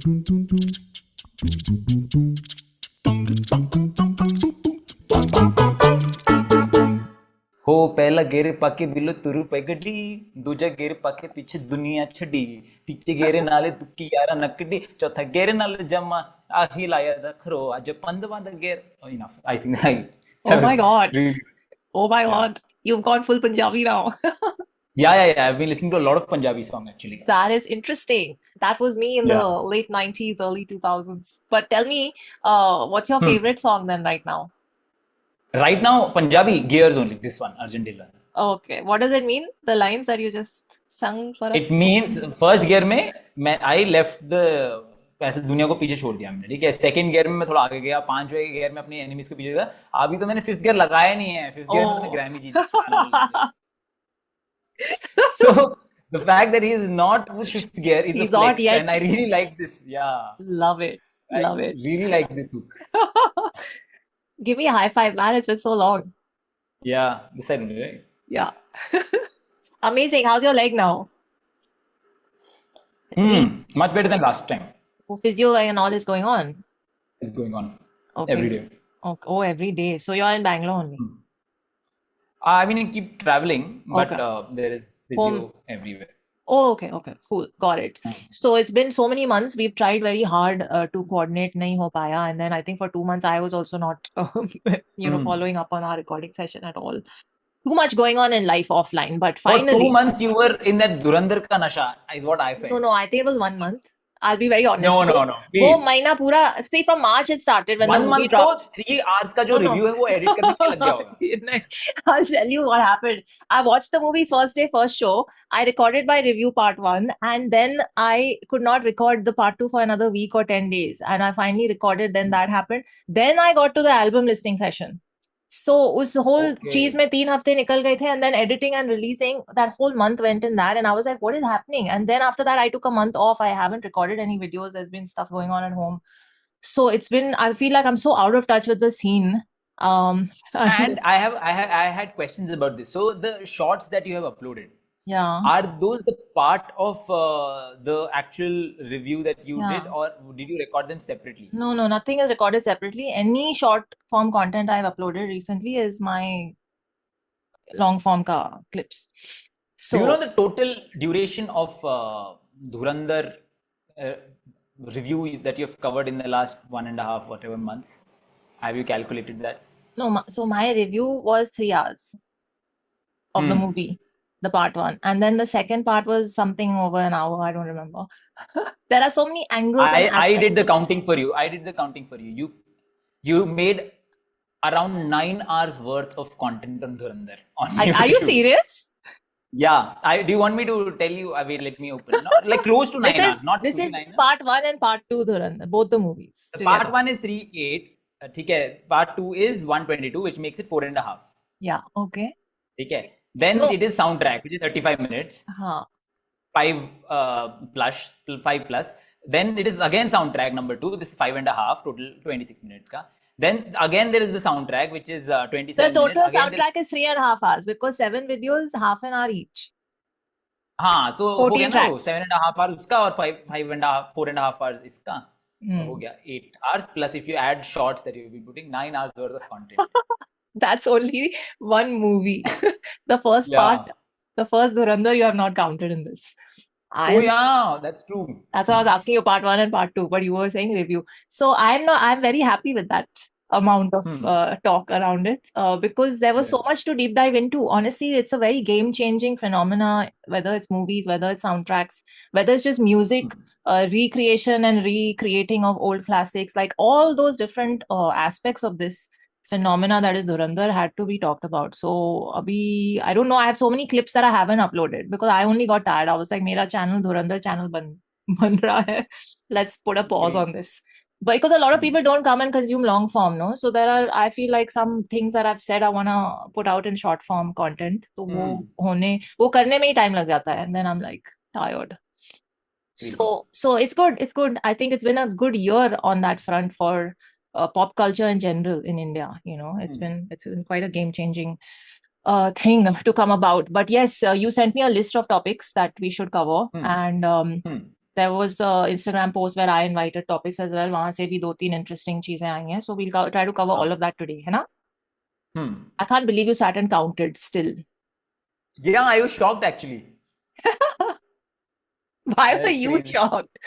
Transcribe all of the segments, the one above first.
हो पहला गेरे पाके बिलो तुरु पैगडी दूजा गेरे पाके पीछे दुनिया छड़ी तीजे गेरे नाले तुक्की यारा नकडी चौथा गेरे नाले जम्मा आही लाया दखरो आज पंदवा द गेर enough I think I Oh my God. really, Oh my yeah. God. You've gone full Punjabi now. Yeah. I've been listening to a lot of Punjabi song actually. That is interesting. That was me in the late 90s, early 2000s. But tell me, what's your favorite song then right now? Right now, Punjabi gears only. This one, Arjun. Okay. What does it mean? The lines that you just sung for us? It means first gear में I left the ऐसे दुनिया को पीछे छोड़ दिया हमने, ठीक है. सेकंड गियर में मैं थोड़ा आगे गया, पांचवे गियर में अपनी एनिमीज को पीछे गया. अभी तो मैंने फिफ्थ गियर लगाया नहीं है. फिफ्थ गियर में मैंने ग्रैमी जीती. So the fact that he is not with fifth gear is a flex, and I really like this. Yeah, love it. Love it. Really like this too. Give me a high five, man. It's been so long. Yeah, this side only, right? Yeah. Amazing. How's your leg now? Much better than last time. Physio and all is going on? It's going on every day. Okay. Oh, every day. So you're in Bangalore only? I mean, I keep traveling, but there is physio everywhere. Oh, okay. Cool. Got it. So it's been so many months. We've tried very hard to coordinate. Nahi ho paya. And then I think for 2 months, I was also not, following up on our recording session at all. Too much going on in life offline. But finally... For 2 months, you were in that Dhurandhar ka nasha, is what I felt. No. I think it was 1 month. I'll be very honest. No. वो महीना पूरा, see from March it started when 1 month dropped. 3 hours का जो review है वो edit करने के लग गया होगा. I'll tell you what happened. I watched the movie first day, first show. I recorded my review part 1 and then I could not record the part 2 for another week or 10 days. And I finally recorded, then that happened. Then I got to the album listening session. So उस whole चीज में 3 हफ्ते निकल गए थे, and then editing and releasing, that whole month went in that, and I was like, what is happening? And then after that I took a month off. I haven't recorded any videos. There's been stuff going on at home, so it's been, I feel like I'm so out of touch with the scene. And I had questions about this. So the shots that you have uploaded, are those the part of the actual review that you did, or did you record them separately? No, nothing is recorded separately. Any short form content I've uploaded recently is my long form clips. So do you know the total duration of Dhurandhar review that you've covered in the last 1.5 whatever months? Have you calculated that? No, so my review was 3 hours of the movie. The part 1, and then the second part was something over an hour. I don't remember. There are so many angles. I did the counting for you. You made around 9 hours worth of content on Dhurandhar. Are you serious? Yeah. Do you want me to tell you? Wait, let me open. Like close to 9 hours. Not this is part 1 and part 2 Dhurandhar, both the movies. Part 1 is 3:08. Part 2 is 1:22, which makes it 4.5. Yeah. Okay. Okay. Then it is soundtrack, which is 35 minutes. 5 plus. Then it is again soundtrack number 2. This is 5.5, total 26 minutes. Then again there is the soundtrack, which is 27 minutes. The total soundtrack is 3.5 hours because 7 videos, half an hour each. So 14 tracks. 7.5 hours uska or 4.5 hours iska. Ho gaya 8 hours plus if you add shots that you will be putting 9 hours worth of content. That's only one movie. The first part, the first Dhurandhar, you have not counted in this. That's true. That's why I was asking you part 1 and part 2, but you were saying review. So I'm very happy with that amount of talk around it because there was so much to deep dive into. Honestly, it's a very game-changing phenomena, whether it's movies, whether it's soundtracks, whether it's just music, recreation and recreating of old classics, like all those different aspects of this phenomena that is Dhurandhar had to be talked about. So I don't know, I have so many clips that I haven't uploaded because I only got tired. I was like, mera channel Dhurandhar channel ban raha hai. Let's put a pause on this. But because a lot of people don't come and consume long form, no? So there are, I feel like some things that I've said I want to put out in short form content. So wo karne mein hi time lag jata hai, and then I'm like tired. So it's good. I think it's been a good year on that front for pop culture in general in India. It's been quite a game-changing thing to come about. But yes, you sent me a list of topics that we should cover, and There was a Instagram post where I invited topics as well. वहां से भी 2-3 interesting चीजें आई हैं. So we'll try to cover all of that today, है ना? I can't believe you sat and counted still. Yeah, I was shocked actually. Why were you shocked?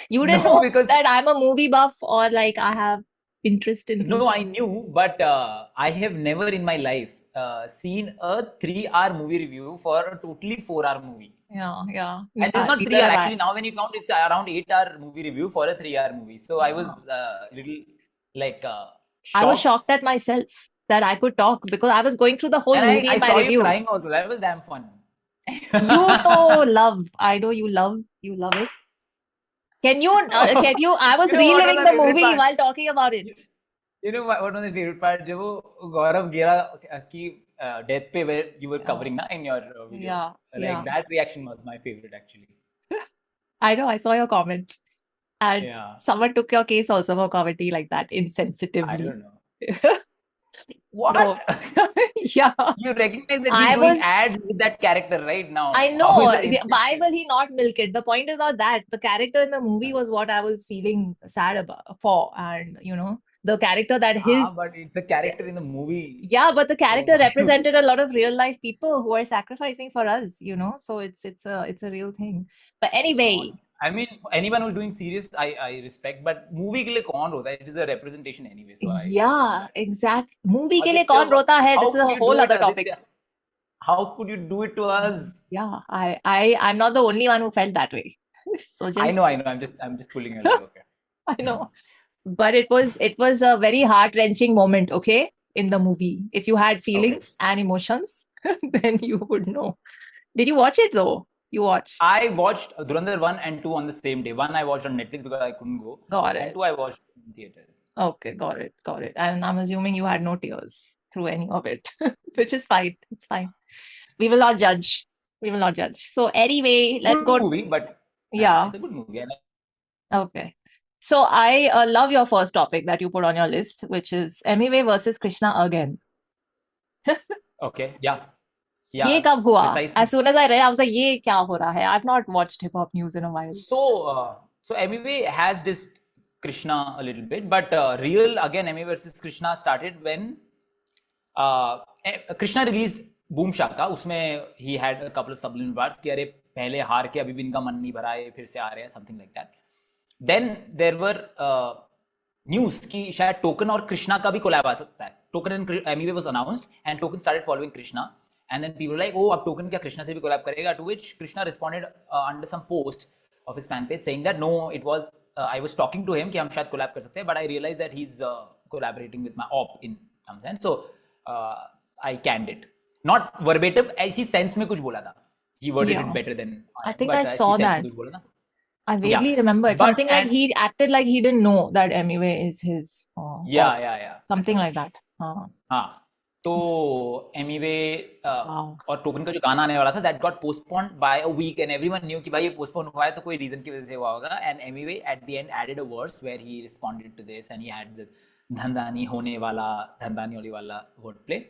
You didn't know because that I'm a movie buff or like I have interest in. No, I knew, but I have never in my life seen a 3-hour movie review for a totally 4-hour movie. Yeah. And it's not 3 hour actually. Now when you count, it's around 8-hour movie review for a 3-hour movie. So I was little like shocked. I was shocked at myself that I could talk because I was going through the whole movie in my saw review. You crying also. That was damn fun. You know, love. I know you love it. Can you? I was reliving the movie while talking about it. You know what was my favorite part? जब वो गौरव गिरा की death पे where you were covering na in your video. That reaction was my favorite actually. I know. I saw your comment, and someone took your case also for comedy like that insensitively. I don't know. What? No. Yeah. You recognize that he's doing ads with that character right now. I know. Why will he not milk it? The point is not that. The character in the movie was what I was feeling sad for. And, you know, the character that but it's the character in the movie. Yeah, but the character represented a lot of real life people who are sacrificing for us, you know. So it's a real thing. But anyway. I mean, anyone who's doing serious, I respect, but movie के लिए कौन रोता है? It is a representation anyway. So exactly. Movie के लिए कौन रोता है? This is a whole other topic. How could you do it to us? Yeah, I'm not the only one who felt that way. So I know. I'm just pulling your leg. Okay. I know, but it was a very heart-wrenching moment. Okay, in the movie, if you had feelings and emotions, then you would know. Did you watch it though? You watched? I watched Dhurandhar 1 and 2 on the same day. 1 I watched on Netflix because I couldn't go. Got it. And 2 I watched in theaters. Okay, got it. And I'm assuming you had no tears through any of it, which is fine. It's fine. We will not judge. So anyway, let's go. Good movie, but yeah, it's a good movie. Okay. So I love your first topic that you put on your list, which is Emiway versus Krishna again. Okay. Yeah. ये कब हुआ? As soon as I read, I was like, ये क्या हो रहा है? I've not watched hip hop news in a while. So Emiway has dissed Krishna a little bit, but real again Emiway versus Krishna started when Krishna released Boom Shaka. उसमें he had a couple of subliminal parts कि अरे पहले हार के अभी भी इनका मन नहीं भरा है, फिर से आ रहे हैं, something like that. Then there were news कि शायद Token और Krishna का भी collab आ सकता है. Token and Emiway was announced, and Token started following Krishna. And then people were like, oh, अब Token क्या Krishna से भी collab करेगा? To which Krishna responded under some post of his fan page saying that no, it was I was talking to him कि हम शायद collab कर सकते हैं, but I realized that he's collaborating with my op in some sense, so I canned it. Not verbatim, ऐसी sense में कुछ बोला था. He worded it better than I think I saw that. I vaguely remember it. Something like he acted like he didn't know that Emiway is his. Yeah. Something like that. हाँ. तो Emiway और token का जो गाना आने वाला था that got postponed by a week and everyone knew कि भाई ये postpone हुआ है तो कोई reason की वजह से हुआ होगा, and Emiway at the end added a verse where he responded to this and he had the धंधानी होने वाला wordplay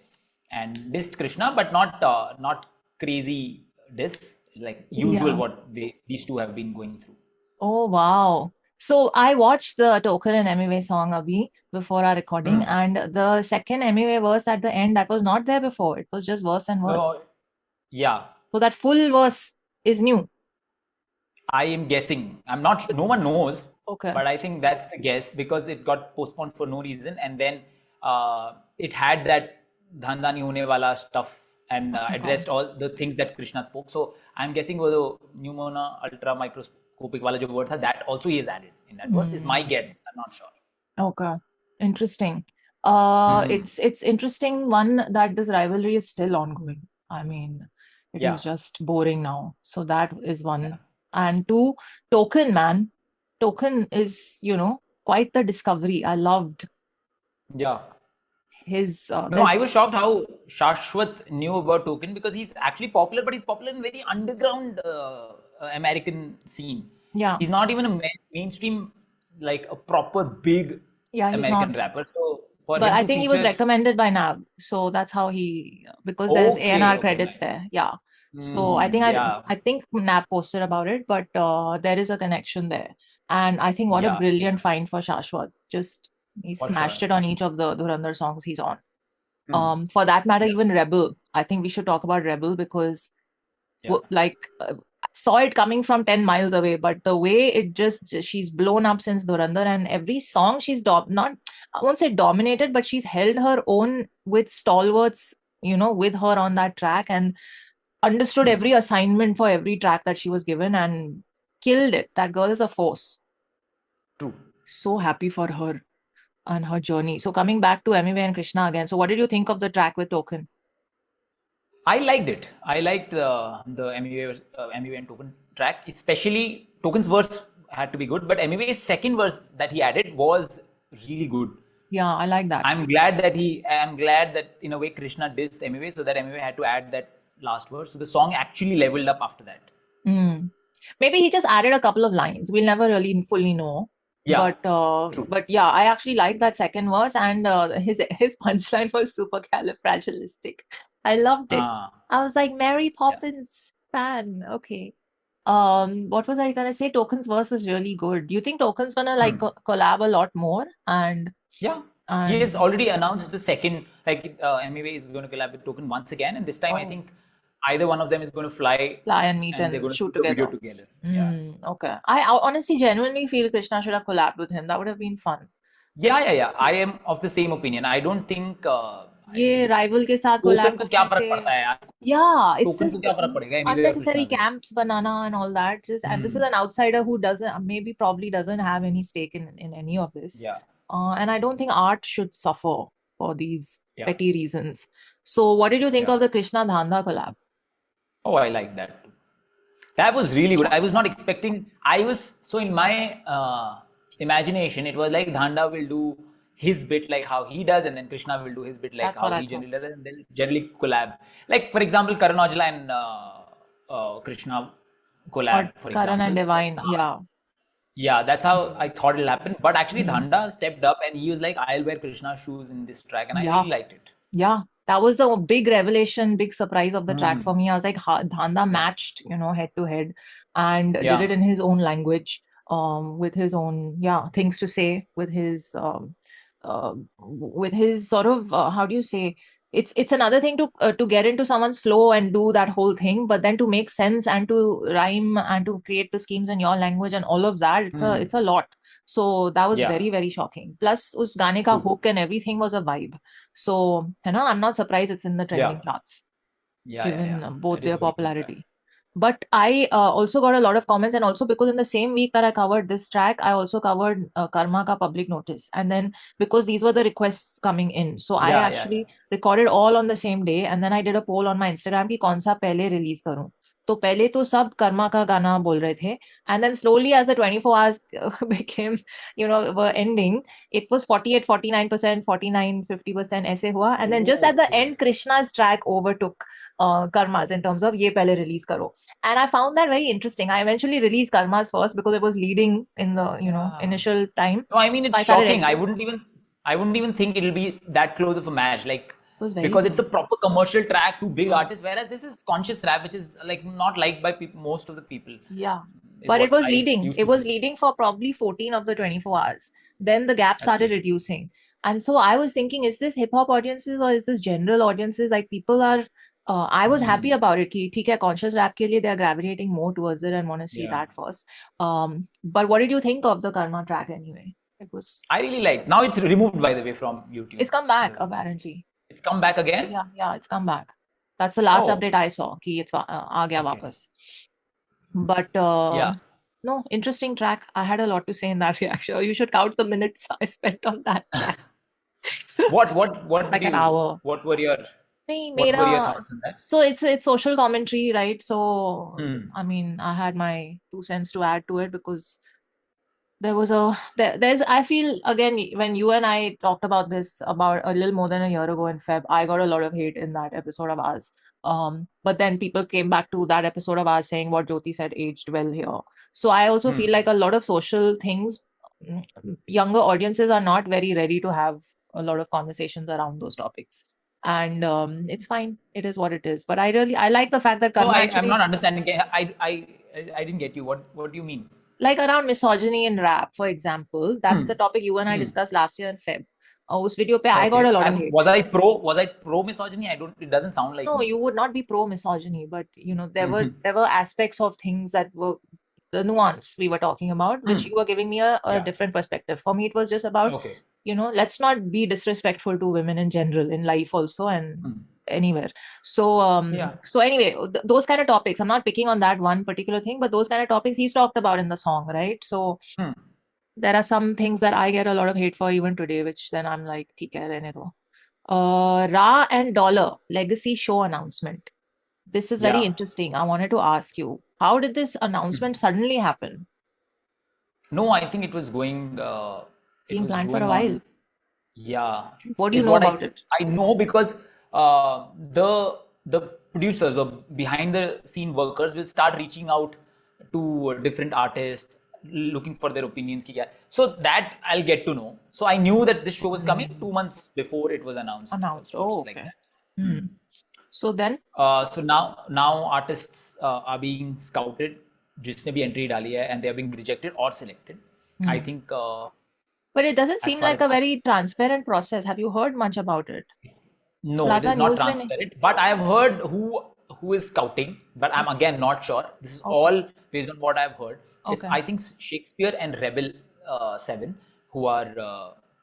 and dissed Krishna, but not crazy diss like usual what these two have been going through. Oh wow. So I watched the Token and Emiway song Abhi before our recording, and the second Emiway verse at the end that was not there before. It was just verse and verse. No, yeah. So that full verse is new. I am guessing. I'm not. No one knows. Okay. But I think that's the guess because it got postponed for no reason, and then it had that Dhanda nahi hone wala stuff and addressed all the things that Krishna spoke. So I'm guessing वो pneumona ultra microscopic वाला जो word था, that also he has added in that verse. Is my guess. I'm not sure. Okay, interesting. It's interesting one that this rivalry is still ongoing. I mean, it is just boring now. So that is one. Yeah. And two, Token, man. Token is, quite the discovery. I loved. Yeah. His. I was shocked how Shashwat knew about Token because he's actually popular, but he's popular in very underground American scene. Yeah. He's not even a mainstream, like a proper big American rapper. So for but I think he was recommended by Naam. So that's how because there's A&R credits there. Yeah. So I think Yeah, I think Nav posted about it, but there is a connection there. And I think what a yeah, brilliant find for Shashwat. Just he for sure. smashed it on each of the Dhurandhar songs he's on. Hmm. For that matter, Yeah, even Rebel. I think we should talk about Rebel because yeah. I saw it coming from 10 miles away, but the way it just she's blown up since Dhurandhar, and every song she's not, I won't say dominated, but she's held her own with stalwarts, with her on that track, and understood Hmm. every assignment for every track that she was given and killed it. That girl is a force. True. So happy for her and her journey. So coming back to Emiway and Krishna again. So what did you think of the track with Token? I liked it. I liked the Emiway and Token track, especially Token's verse had to be good, but Emiway's second verse that he added was really good. Yeah, I like that. I'm glad that in a way Krishna dissed Emiway, so that Emiway had to add that last verse. So the song actually leveled up after that. Mm. Maybe he just added a couple of lines. We'll never really fully know. Yeah, true. But yeah, I actually like that second verse, and his punchline was super califragilistic. I loved it. I was like Mary Yeah. Poppins fan. Okay. What was I gonna say? Token's verse was really good. Do you think Token's gonna like collab a lot more? Yeah. He has already announced the second, like Emiway is going to collab with Token once again, and this time I think either one of them is going to fly and meet and they're and going to shoot shoot a video together. together. Okay. I honestly genuinely feel Krishna should have collabed with him. That would have been fun. Yeah. I am of the same opinion. I don't think ये rival के साथ token collab को क्या करने फर्क से, पड़ता है यार. yeah, it's टोकन को just क्या फर्क पड़ेगा एमिवे और unnecessary कृष्णा से. camps banana and all that. And this is an outsider who probably doesn't have any stake in any of this. Yeah. And I don't think art should suffer for these Yeah. petty reasons. So what did you think of the Krishna Dhanda collab? Oh, I like that too. That was really good. I was not expecting. So in my imagination, it was like Dhanda will do his bit like how he does, and then Krishna will do his bit like That's how what I he generally thought. does, and then generally collab. Like for example, Karan Aujla and Krishna collab. For Karan and example, Divine, yeah. Yeah, that's how I thought it'll happen. But actually, Dhanda stepped up and he was like, "I'll wear Krishna's shoes in this track," and I really liked it. Yeah, that was a big revelation, big surprise of the track for me. I was like, Dhanda matched, head to head, and did it in his own language, with his own things to say, with his sort of how do you say? It's another thing to get into someone's flow and do that whole thing, but then to make sense and to rhyme and to create the schemes in your language and all of that, it's a lot. So that was very, very shocking. Plus, us gaane ka hook and everything was a vibe. So, I'm not surprised it's in the trending charts, given both their popularity. But I also got a lot of comments, and also because in the same week that I covered this track, I also covered Karma Ka Public Notice. And then because these were the requests coming in, so I actually recorded all on the same day, and then I did a poll on my Instagram ki kaun sa pehle release karu. तो पहले तो सब कर्मा का गाना बोल रहे थे, and then slowly as the 24 hours became, were ending, it was 48, 49%, 49, 50% ऐसे हुआ, and then just at the end, Krishna's track overtook Karma's in terms of ये पहले release करो. And I found that very interesting. I eventually released Karma's first because it was leading in the initial time. No, I mean it's shocking. I wouldn't even think it'll be that close of a match. Like, because it's a proper commercial track to big artists, whereas this is conscious rap, which is like not liked by most of the people. Yeah, but it was leading. It was leading for probably 14 of the 24 hours. Then the gap started reducing, and so I was thinking, is this hip hop audiences or is this general audiences? Like people are. I was happy about it. ठीक है, conscious rap के लिए they are gravitating more towards it and want to see that first. But what did you think of the Karma track anyway? I really liked. Now it's removed, by the way, from YouTube. It's come back apparently. It's come back again? Yeah, it's come back. That's the last update I saw. कि it's आ गया वापस. But no, interesting track. I had a lot to say in that reaction. You should count the minutes I spent on that track. What like an hour. What were your thoughts on that? So it's social commentary, right? So I mean, I had my 2 cents to add to it because there was I feel again, when you and I talked about this about a little more than a year ago in Feb, I got a lot of hate in that episode of ours. But then people came back to that episode of ours saying what Jyoti said aged well here. So I also feel like a lot of social things, younger audiences are not very ready to have a lot of conversations around those topics. and it's fine. It is what it is. But I like the fact that No, Karma I'm actually, not understanding. I didn't get you. What do you mean? like around misogyny in rap, for example, that's the Hmm. topic you and I Hmm. discussed last year in Feb. Us video pe I got Okay. a lot of And hate. was I pro misogyny? I don't. It doesn't sound like No, me. you would not be pro misogyny, but you know Hmm. there were aspects of things that were the nuance we were talking about, which Hmm. you were giving me a Yeah. different perspective. For me, it was just about, Okay. you know, let's not be disrespectful to women in general in life also and Hmm. anywhere. So Yeah. so anyway, those kind of topics, I'm not picking on that one particular thing, but those kind of topics he's talked about in the song, right? So Hmm. there are some things that I get a lot of hate for even today, which then I'm like, ठीक है, रहने दो. Ra and Dollar legacy show announcement. This is very Yeah. interesting. I wanted to ask you, how did this announcement suddenly happen? No, I think it was going. It Being was planned for a going on. while. Yeah, What do you is know what about it? I know because the producers or behind the scene workers will start reaching out to different artists, looking for their opinions. ki kya. So that I'll get to know. So I knew that this show was coming 2 months before it was announced. Announced. So it's Oh, like okay. that. Hmm. So then, So now artists are being scouted, जिसने भी entry डाली है, and they are being rejected or selected. I think but it doesn't as seem far like as a very transparent process. Have you heard much about it? no, it Lata is not news में नहीं. transparent. But I have heard who is scouting, but I'm again not sure. This is Okay. all based on what I've heard. It's Okay. I think Shakespeare and Rebel 7 who are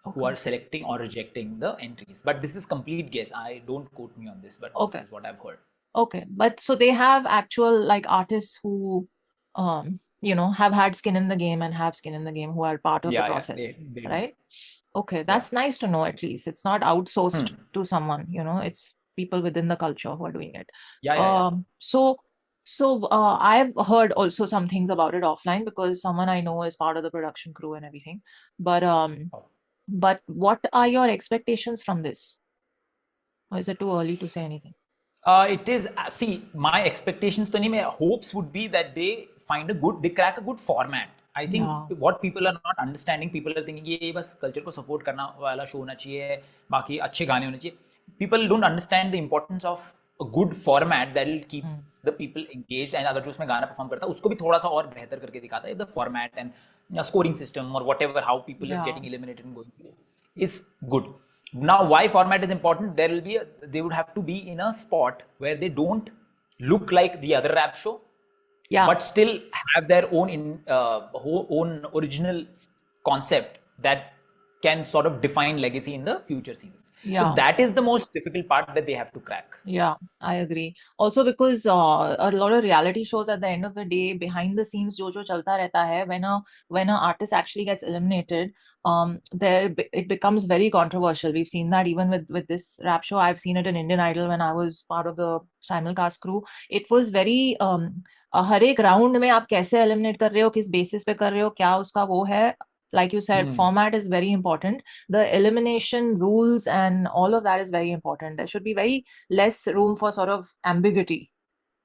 Okay. selecting or rejecting the entries. But this is complete guess. I don't quote me on this, but Okay. this is what I've heard. Okay. But so they have actual like artists who, you know, have had skin in the game and have skin in the game who are part of the Yeah, process, they do. right? Okay, Yeah. that's nice to know at least. It's not outsourced to someone, you know, it's people within the culture who are doing it. Yeah. So I've heard also some things about it offline because someone I know is part of the production crew and everything. But Oh. but what are your expectations from this? Or is it too early to say anything? It is see my expectations. तो नहीं my hopes would be that they crack a good format. I think Yeah. what people are not understanding, people are thinking ये बस culture को support करना वाला show होना चाहिए, बाकी अच्छे गाने होने चाहिए. People don't understand the importance of a good format that will keep the people engaged. And अगर जो उसमें गाना perform करता है उसको भी थोड़ा सा और बेहतर करके दिखाता है. If the format and scoring system or whatever how people are getting eliminated and going through is good. Now why format is important, they would have to be in a spot where they don't look like the other rap show, but still have their own original concept that can sort of define legacy in the future seasons. So that is the most difficult part that they have to crack. Yeah, I agree. Also because a lot of reality shows at the end of the day, behind the scenes, jo chalta rehta hai, when a artist actually gets eliminated, it becomes very controversial. We've seen that even with this rap show. I've seen it in Indian Idol when I was part of the simulcast crew. It was very हर एक round में आप कैसे eliminate कर रहे हो, किस basis पे कर रहे हो, क्या उसका वो है. Like you said, format is very important. The elimination rules and all of that is very important. There should be very less room for sort of ambiguity,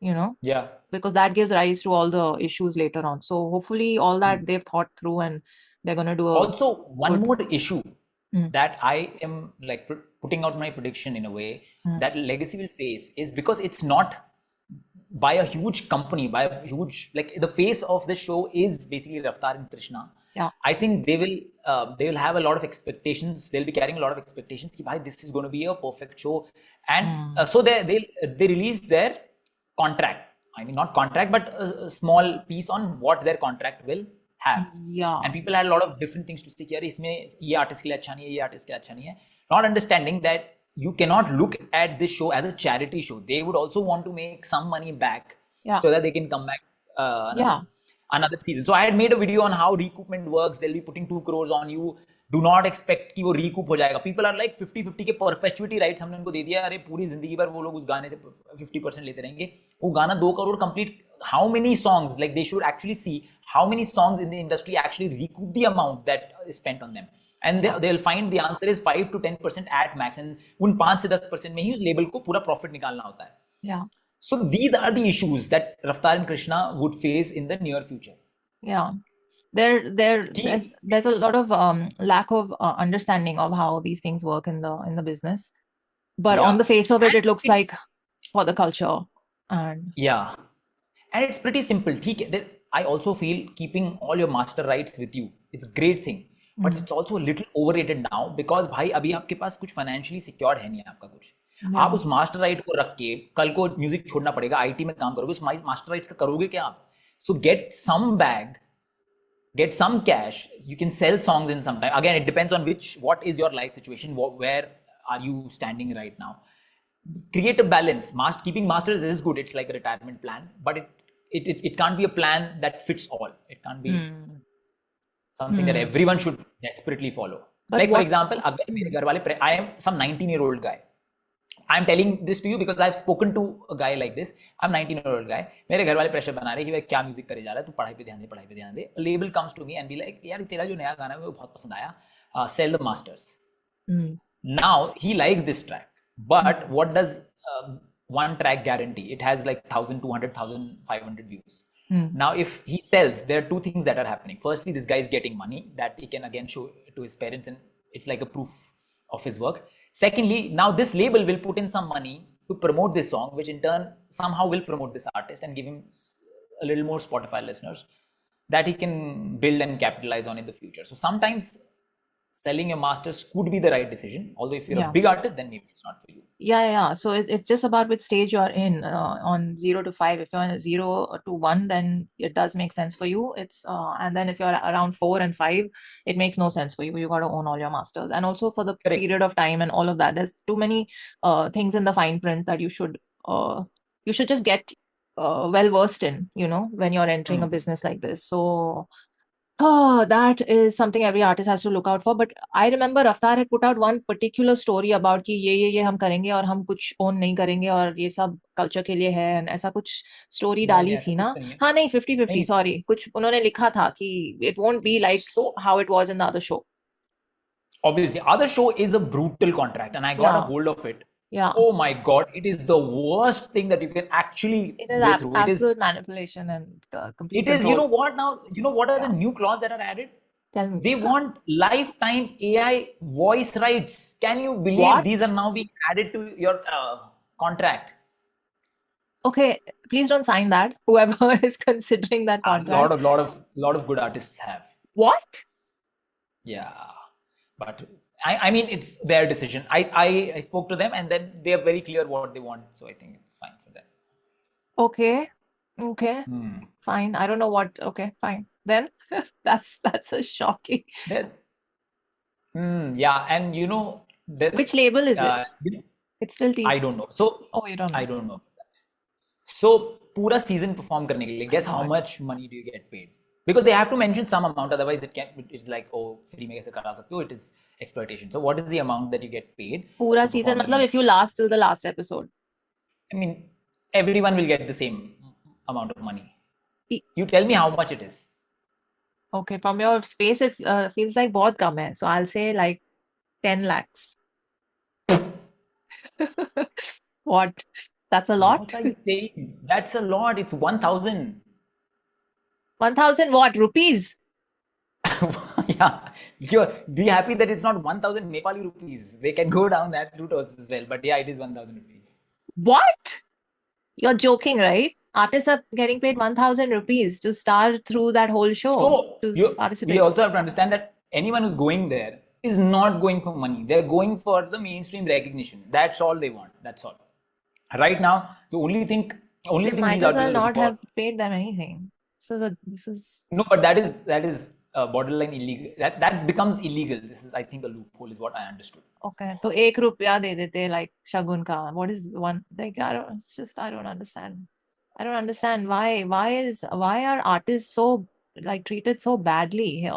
you know? Yeah. Because that gives rise to all the issues later on. So hopefully all that they've thought through and they're going to do Also, one more issue that I am like putting out my prediction in a way that legacy will face is because it's not by a huge company, by a huge, like the face of the show is basically Raftaar and Krishna. Yeah. I think they will have a lot of expectations. They'll be carrying a lot of expectations. Ki, bhai, this is going to be a perfect show, and so they released their contract. I mean, not contract, but a small piece on what their contract will have. Yeah. And people had a lot of different things to say. कि यार इसमें ये artist के लिए अच्छा नहीं है, ये artist के लिए अच्छा नहीं है. Not understanding that you cannot look at this show as a charity show. They would also want to make some money back so that they can come back another season. So I had made a video on how recoupment works. They'll be putting 2 crores on you. Do not expect कि वो recoup हो जाएगा. People are like 50-50 के perpetuity rights हमने उनको दे दिया. अरे पूरी जिंदगी भर वो लोग उस गाने से 50% लेते रहेंगे. वो गाना 2 crore complete. How many songs? Like they should actually see how many songs in the industry actually recoup the amount that is spent on them. And they'll find the answer is 5 to 10% at max. And उन 5 से 10% में ही label को पूरा profit निकालना होता है. Yeah. So these are the issues that Raftaar and Krishna would face in the near future. Yeah. There's a lot of lack of understanding of how these things work in the business. But on the face of it, And it looks like for the culture. And yeah, and it's pretty simple. I also feel keeping all your master rights with you is a great thing, but it's also a little overrated now because भाई अभी आपके पास कुछ financially secured है नहीं है आपका कुछ. आप उस मास्टर राइट को रख के कल को म्यूजिक छोड़ना पड़ेगा, आईटी में काम करोगे, उस मास्टर राइट्स का करोगे क्या आप? So get some bag, get some cash. You can sell songs in some time. Again, it depends on what is your life situation, where are you standing right now. Create a balance. Keeping masters is good. It's like a retirement plan, but it can't be a plan that fits all. It can't be something that everyone should desperately follow. But like for example, I am some 19-year-old guy. I'm telling this to you because I've spoken to a guy like this. I'm 19-year-old guy. मेरे घर वाले pressure बना रहे हैं कि भाई क्या music करे जा रहा है, तू पढ़ाई पे ध्यान दे, पढ़ाई पे ध्यान दे. A label comes to me and be like, यार तेरा जो नया गाना है वो बहुत पसंद आया, sell the masters. Now he likes this track, but what does one track guarantee? It has like 1,200, 1,500 views. Now if he sells, there are two things that are happening. Firstly, this guy is getting money that he can again show to his parents, and it's like a proof of his work. Secondly, now this label will put in some money to promote this song, which in turn somehow will promote this artist and give him a little more Spotify listeners that he can build and capitalize on in the future. So sometimes selling your masters could be the right decision. Although if you're a big artist, then maybe it's not for you. Yeah. So it's just about which stage you are in on 0 to 5. If you're on 0 to 1, then it does make sense for you. And then if you're around 4 and 5, it makes no sense for you. You got to own all your masters. And also for the period of time and all of that, there's too many things in the fine print that you should just get well versed in, when you're entering a business like this. So that is something every artist has to look out for. But I remember Raftaar had put out one particular story about कि ये हम करेंगे और हम कुछ own नहीं करेंगे और ये सब culture के लिए है, and ऐसा कुछ story डाली थी ना? हाँ नहीं, 50-50, sorry, कुछ उन्होंने लिखा था कि it won't be like how it was in the other show. Obviously, other show is a brutal contract, and I got a hold of it. Yeah. Oh my God, it is the worst thing that you can actually go through. Absolute manipulation and complete It is, control. you know what now? You know what are the new clauses that are added? Tell me. They want lifetime AI voice rights. Can you believe these are now being added to your contract? Okay, please don't sign that. Whoever is considering that contract. A lot of good artists have. What? Yeah, but I mean, it's their decision. I spoke to them, and then they are very clear what they want. So I think it's fine for them. Okay. Fine. I don't know what. Okay, fine. Then that's a shocking. Yeah, and you know, which label is it? It's still teased. I don't know. So you don't know. I don't know. So पूरा season perform करने के लिए, guess how much money do you get paid? Because they have to mention some amount, otherwise it's like, oh, free में कैसे करा सकते हो? It is exploitation. So what is the amount that you get paid? पूरा season मतलब if you last till the last episode. I mean, everyone will get the same amount of money. You tell me how much it is. Okay, from your space it feels like बहुत कम है. So I'll say like 10 lakhs. What? That's a lot? What are you saying? That's a lot. It's 1,000. 1,000 what? Rupees? Yeah. Be happy that it's not 1,000 Nepali rupees. They can go down that route also as well. But yeah, it is 1,000 rupees. What? You're joking, right? Artists are getting paid 1,000 rupees to star through that whole show. We also have to understand that anyone who's going there is not going for money. They're going for the mainstream recognition. That's all they want. That's all. Right now, the only thing might as well not have paid them anything. So this is no, but that is borderline illegal. That becomes illegal. This is, I think, a loophole is what I understood. Okay, so ₹1 दे देते like shagun ka. What is one? Like I don't understand. I don't understand why are artists so like treated so badly here?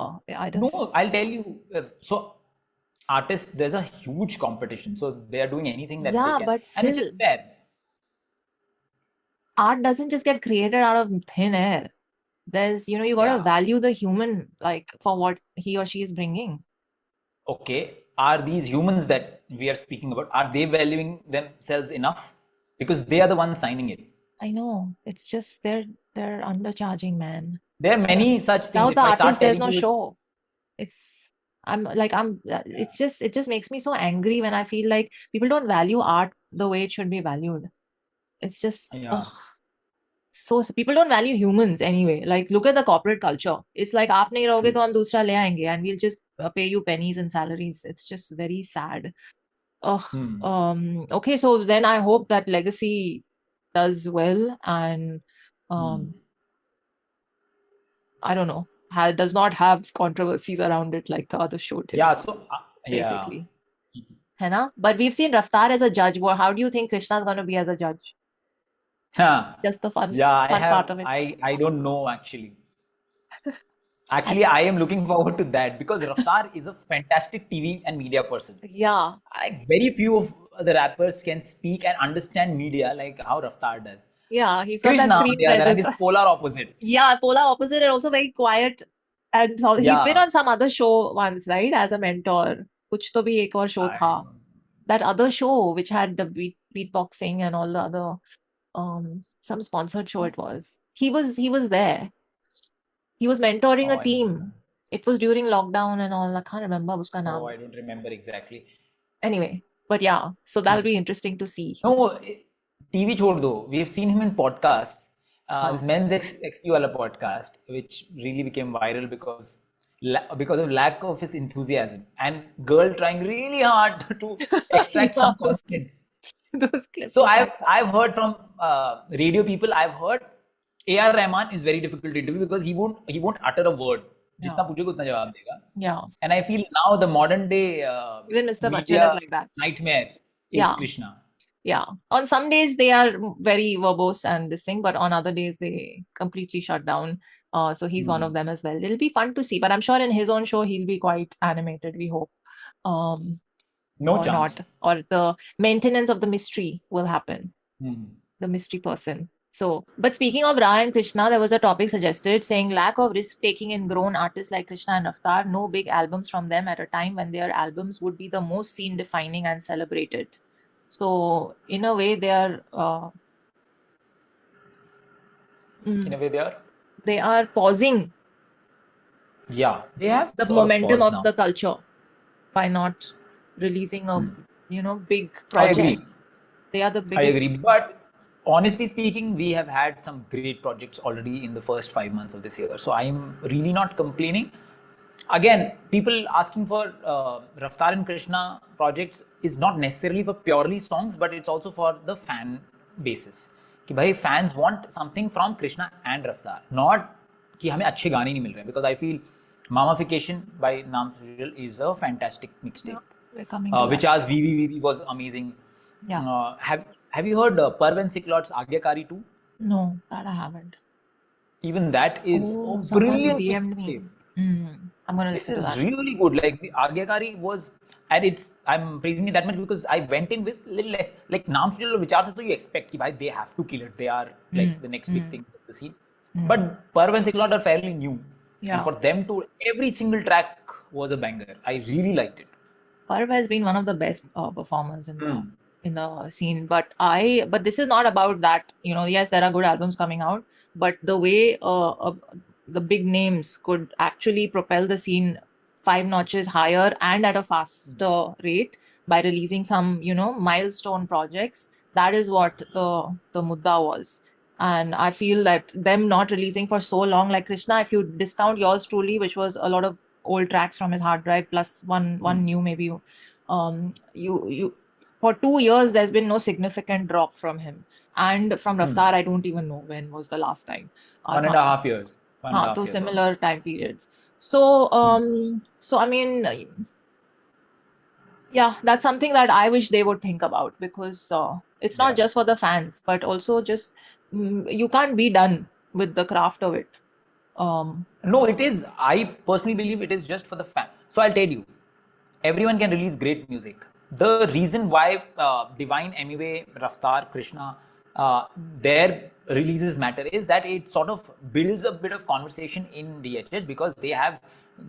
No, I'll tell you. So artists, there's a huge competition. So they are doing anything that they can. But still, and it's just fair. Art doesn't just get created out of thin air. There's, you got to value the human, like for what he or she is bringing. Okay. Are these humans that we are speaking about, are they valuing themselves enough? Because they are the ones signing it. I know. It's just they're undercharging, man. There are many such things. Without the artist, there's no show. it just makes me so angry when I feel like people don't value art the way it should be valued. It's just, Yeah. so people don't value humans anyway. Like, look at the corporate culture. It's like, aap nahi rahoge to hum dusra le aayenge and we'll just pay you pennies and salaries. It's just very sad. Okay, so then I hope that Legacy does well and I don't know, does not have controversies around it like the other show did. Yeah, so basically. Hai na? But we've seen Raftaar as a judge. How do you think Krishna's going to be as a judge? Just the fun part of it. I don't know actually. Actually, I am looking forward to that because Raftaar is a fantastic TV and media person. Yeah. Very few of the rappers can speak and understand media like how Raftaar does. Yeah, he's got that screen presence. He's polar opposite. Yeah, polar opposite and also very quiet. And so he's been on some other show once, right? As a mentor. Kuch to bhi ek aur show tha. That other show which had the beatboxing and all the other some sponsored show it was. He was there. He was mentoring a team. It was during lockdown and all. I can't remember uska naam. I don't remember exactly. Anyway, but yeah, so that'll be interesting to see. No, TV chhod do. We have seen him in podcasts. This Men's XP wala podcast, which really became viral because of lack of his enthusiasm and girl trying really hard to extract some content. Those clips. So I've heard from radio people. I've heard A.R. Rahman is very difficult to interview because he won't utter a word. Jitna पूछेगा उतना जवाब देगा. Yeah. And I feel now the modern day even Mr. Bachchan is like that. Nightmare is Krishna. Yeah. On some days they are very verbose and this thing, but on other days they completely shut down. So he's one of them as well. It'll be fun to see, but I'm sure in his own show he'll be quite animated. We hope. No chance. Not, or the maintenance of the mystery will happen. The mystery person. So, but speaking of Ra and Krishna, there was a topic suggested saying lack of risk-taking in grown artists like Krishna and Raftaar, no big albums from them at a time when their albums would be the most scene-defining and celebrated. So, in a way, they are... in a way, they are pausing. Yeah, they have the momentum of the culture by not releasing a, big project. I agree. They are the biggest. I agree, but honestly speaking, we have had some great projects already in the first 5 months of this year. So I'm really not complaining. Again, people asking for Raftaar and Krishna projects is not necessarily for purely songs, but it's also for the fan basis. कि भाई fans want something from Krishna and Raftaar, not कि हमें अच्छे गाने नहीं मिल रहे. Because I feel Mamafication by Naam Sujal is a fantastic mixtape. Vichaar's VVVV was amazing. Yeah. Have you heard Parveen Siklot's Agyakari 2? No, that I haven't. Even that is brilliant. I'm gonna listen to that. This is really good. Like the Agyakari was, and I'm praising it that much because I went in with little less. Like Naam Sujal or Vichaar se to you expect कि भाई they have to kill it. They are like the next big things of the scene. But Parveen Siklot are fairly new. Yeah. And for them to, every single track was a banger. I really liked it. Parv has been one of the best performers in the scene, but this is not about that. Yes, there are good albums coming out, but the way the big names could actually propel the scene 5 notches higher and at a faster rate by releasing some milestone projects, that is what the mudda was. And I feel that them not releasing for so long, like Krishna, if you discount Yours Truly, which was a lot of old tracks from his hard drive plus one new maybe, you for 2 years there's been no significant drop from him. And from Raftaar, I don't even know when was the last time. 1.5 years. 1.5 years. Similar time periods. So I mean, yeah, that's something that I wish they would think about, because it's not just for the fans, but also just you can't be done with the craft of it. No, it is. I personally believe it is just for the fan. So I'll tell you, everyone can release great music. The reason why Divine, Emiway, Raftaar, Krishna, their releases matter is that it sort of builds a bit of conversation in DHS because they have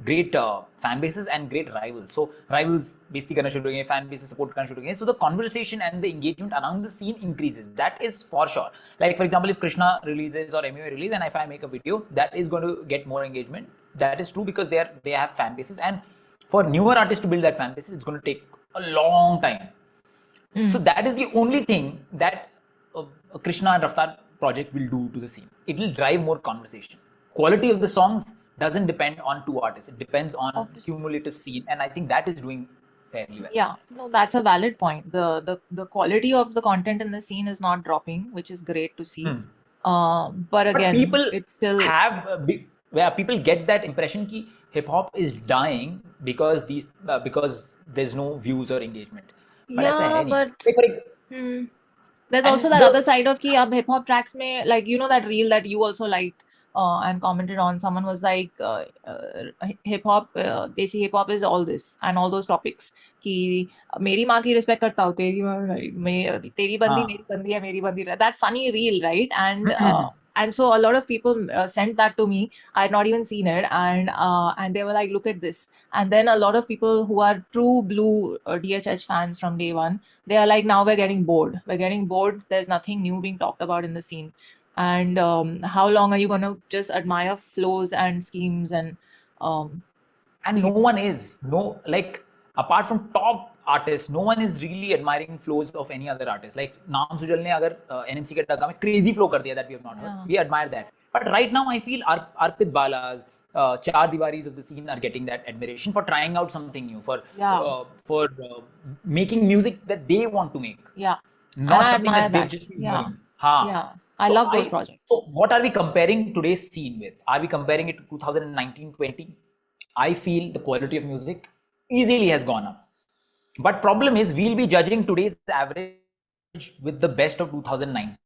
great fan bases and great rivals. So rivals basically karna shuru karenge, fan bases support karna shuru karenge. So the conversation and the engagement around the scene increases. That is for sure. Like for example, if Krishna releases or Emiway release, and if I make a video, that is going to get more engagement. That is true because they have fan bases. And For newer artists to build that fan base, it's going to take a long time. So that is the only thing that Krishna and Raftaar project will do to the scene. It will drive more conversation. Quality of the songs doesn't depend on two artists. It depends on cumulative scene, and I think that is doing fairly well. Yeah, no, that's a valid point. The quality of the content in the scene is not dropping, which is great to see. But again, people it's still have where people get that impression that hip hop is dying because because there's no views or engagement. But ऐसा है नहीं. but Like, for example, there's and also that the- other side of ki ab hip hop tracks mein, like that reel that you also liked and commented on. Someone was like, hip hop, desi hip hop is all this and all those topics. कि मेरी माँ की respect करता हूँ, तेरी तेरी बंदी मेरी बंदी है, मेरी बंदी. That funny reel, right? And so a lot of people sent that to me. I had not even seen it, and they were like, "Look at this." And then a lot of people who are true blue DHH fans from day one, they are like, "Now we're getting bored. We're getting bored. There's nothing new being talked about in the scene." And how long are you going to just admire flows and schemes and no one is apart from top artists, no one is really admiring flows of any other artist. Like Naam Sujal ne agar NMC ke daga mein crazy flow kar diya that we have not heard. We admire that. But right now I feel Arpit Bala's, Char Diwaris of the scene are getting that admiration for trying out something new, for making music that they want to make. Yeah. Not something that they've just been hearing. Yeah. I love those projects. So what are we comparing today's scene with? Are we comparing it to 2019-20? I feel the quality of music easily has gone up. But problem is, we'll be judging today's average with the best of 2009.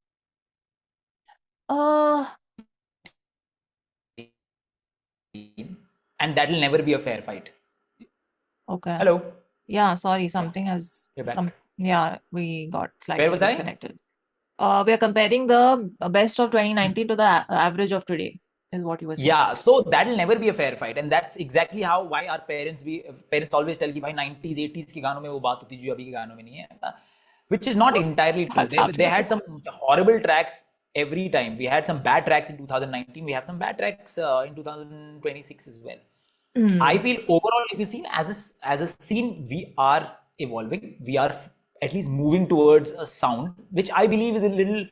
And that will never be a fair fight. Okay. Hello. Yeah, sorry, something has. You're back. Yeah, we got slightly Where was disconnected. We are comparing the best of 2019 to the average of today, is what you were saying. Yeah, so that will never be a fair fight, and that's exactly why our parents always tell कि भाई 90s 80s के गानों में वो बात होती जो अभी के गानों में नहीं है, which is not entirely true. They had some horrible tracks every time. We had some bad tracks in 2019. We have some bad tracks in 2026 as well. I feel overall, if you see as a scene, we are evolving. We are at least moving towards a sound which I believe is a little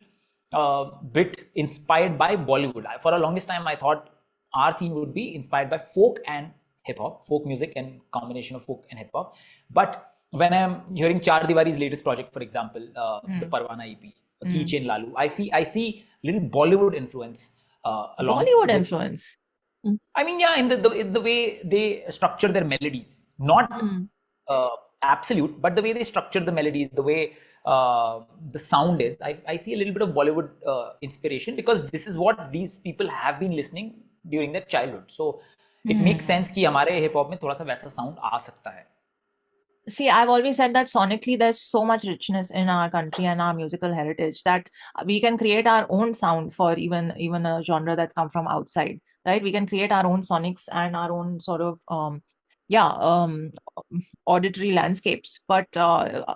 bit inspired by Bollywood. For a longest time, I thought our scene would be inspired by folk and hip hop, folk music and combination of folk and hip hop. But when I'm hearing Char Diwari's latest project, for example, the Parwana EP, Keychain Lalu, I see little Bollywood influence along. Bollywood influence. I mean, yeah, in the way they structure their melodies, not absolute, but the way they structure the melodies, the way the sound is, I see a little bit of Bollywood inspiration, because this is what these people have been listening during their childhood. So it makes sense कि हमारे hip hop में थोड़ा सा वैसा sound आ सकता है. See, I've always said that sonically there's so much richness in our country and our musical heritage that we can create our own sound for even a genre that's come from outside, right? We can create our own sonics and our own sort of auditory landscapes. But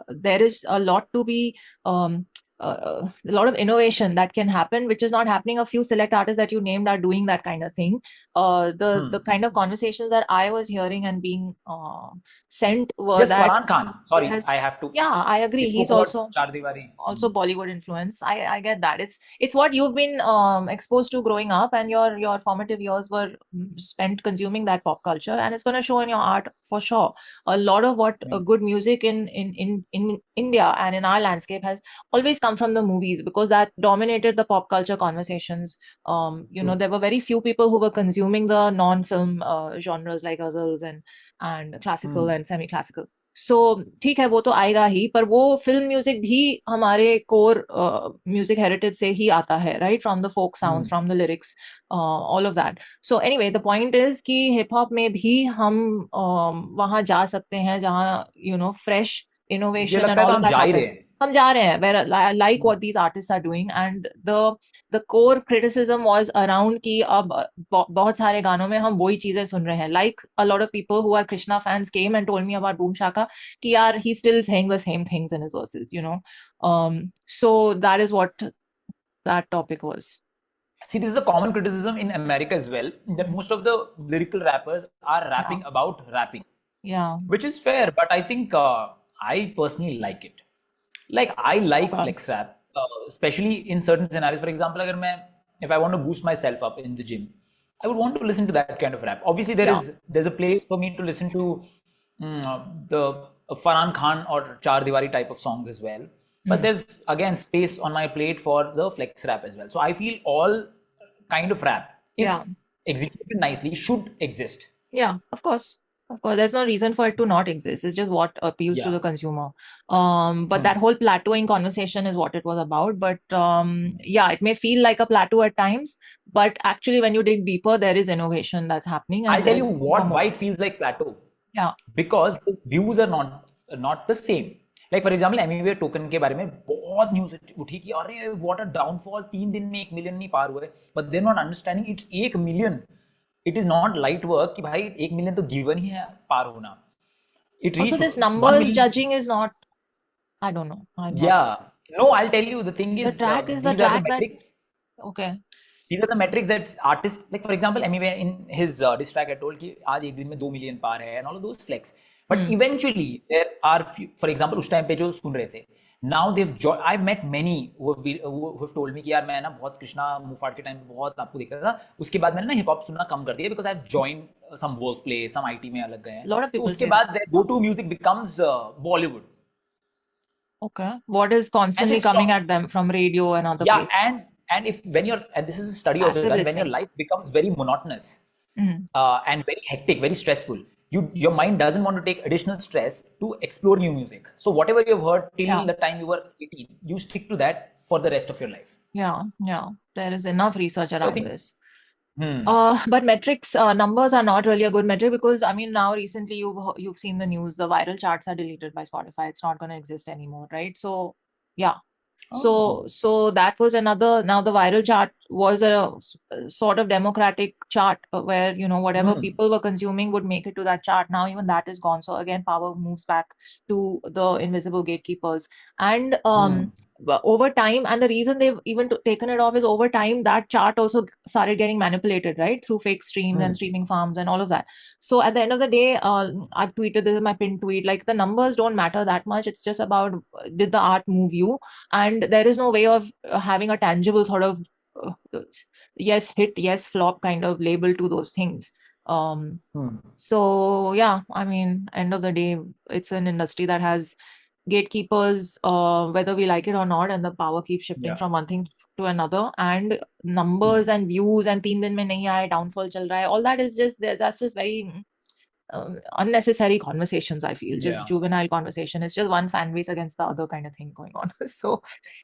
there is a lot to be a lot of innovation that can happen, which is not happening. A few select artists that you named are doing that kind of thing. The kind of conversations that I was hearing and being sent were Just that Farhan Khan. Sorry, I have to. Yeah, I agree. He's also Char Diwari. Also Bollywood influence. I get that. It's what you've been exposed to growing up, and your formative years were spent consuming that pop culture, and it's going to show in your art for sure. A lot of what good music in India and in our landscape has always come from the movies, because that dominated the pop culture conversations. There were very few people who were consuming the non-film genres like ghazals and classical and semi-classical. So ठीक है, वो तो आएगा ही, पर वो film music भी हमारे core music heritage से ही आता है, right? From the folk sounds, from the lyrics, all of that. So anyway, the point is कि हिप हॉप में भी हम वहां जा सकते हैं जहाँ fresh innovation and all of that happens. हम जा रहे हैं, where I like what these artists are doing, and the core criticism was around कि अब बहुत सारे गानों में हम वही चीजें सुन रहे हैं. Like a lot of people who are Krishna fans came and told me about Boom Shaka कि यार he's still saying the same things in his verses, so that is what that topic was. See, this is a common criticism in America as well, that most of the lyrical rappers are rapping about rapping. Yeah. which is fair, but I think I personally like it. Like I like Okay. flex rap, especially in certain scenarios. For example, if I want to boost myself up in the gym, I would want to listen to that kind of rap. Obviously, Yeah. there's a place for me to listen to the Farhan Khan or Char Diwali type of songs as well. But there's again space on my plate for the flex rap as well. So I feel all kind of rap, if Yeah. executed nicely, should exist. Yeah, of course. Of course, there's no reason for it to not exist. It's just what appeals to Yeah. the consumer. But that whole plateauing conversation is what it was about. But yeah, it may feel like a plateau at times, but actually, when you dig deeper, there is innovation that's happening, I'll and tell you there's more. why it feels like plateau. Yeah. Because the views are not the same. Like for example, Emiway token के बारे में बहुत news उठी कि अरे what a downfall, 3 दिन में 1 million नहीं पार हुए. But they're not understanding it's 1 million. It is not light work कि भाई 1 मिलियन तो given ही है पार होना. It Also, reached this 1 numbers million. judging is not. I don't know. I'm not. Yeah. No, I'll tell you. The thing The is, track is a these are the track that. metrics. Okay. These are the metrics that artists, like for example, Emiway in his diss track had told कि आज एक दिन में 2 million पार है and all of those flex. But eventually there are few, for example उस time पे जो सुन रहे थे, now I've met many who have told me कि यार मैं ना बहुत कृष्णा मुफाट के टाइम पे बहुत आपको देखता था, उसके बाद मैंने ना हिप हॉप सुनना कम कर दिया because I've joined some workplace, some IT में अलग गए हैं. Lot of तो people उसके say बाद their go-to music becomes Bollywood. Okay. What is constantly coming at them from radio and other places? And if when you're, and this is a study also Passive done, when your listening. life becomes very monotonous and very hectic, very stressful, your mind doesn't want to take additional stress to explore new music. So whatever you've heard till the time you were 18, you stick to that for the rest of your life. Yeah. There is enough research around this. Hmm. But metrics, numbers are not really a good metric because I mean now recently you've seen the news, the viral charts are deleted by Spotify. It's not going to exist anymore, right? So yeah. So that was another. Now the viral chart was a sort of democratic chart where whatever people were consuming would make it to that chart. Now even that is gone. So again, power moves back to the invisible gatekeepers. And over time, and the reason they've even taken it off is over time that chart also started getting manipulated, right, through fake streams and streaming farms and all of that. So at the end of the day, I've tweeted, this is my pinned tweet, like the numbers don't matter that much. It's just about did the art move you, and there is no way of having a tangible sort of yes hit, yes flop kind of label to those things. So yeah, I mean, end of the day, it's an industry that has gatekeepers, whether we like it or not, and the power keeps shifting from one thing to another, and numbers and views and 3 दिन में नहीं आए, downfall चल रहा है, all that is just that's just very unnecessary conversations. I feel just juvenile conversation. It's just one fan base against the other kind of thing going on. So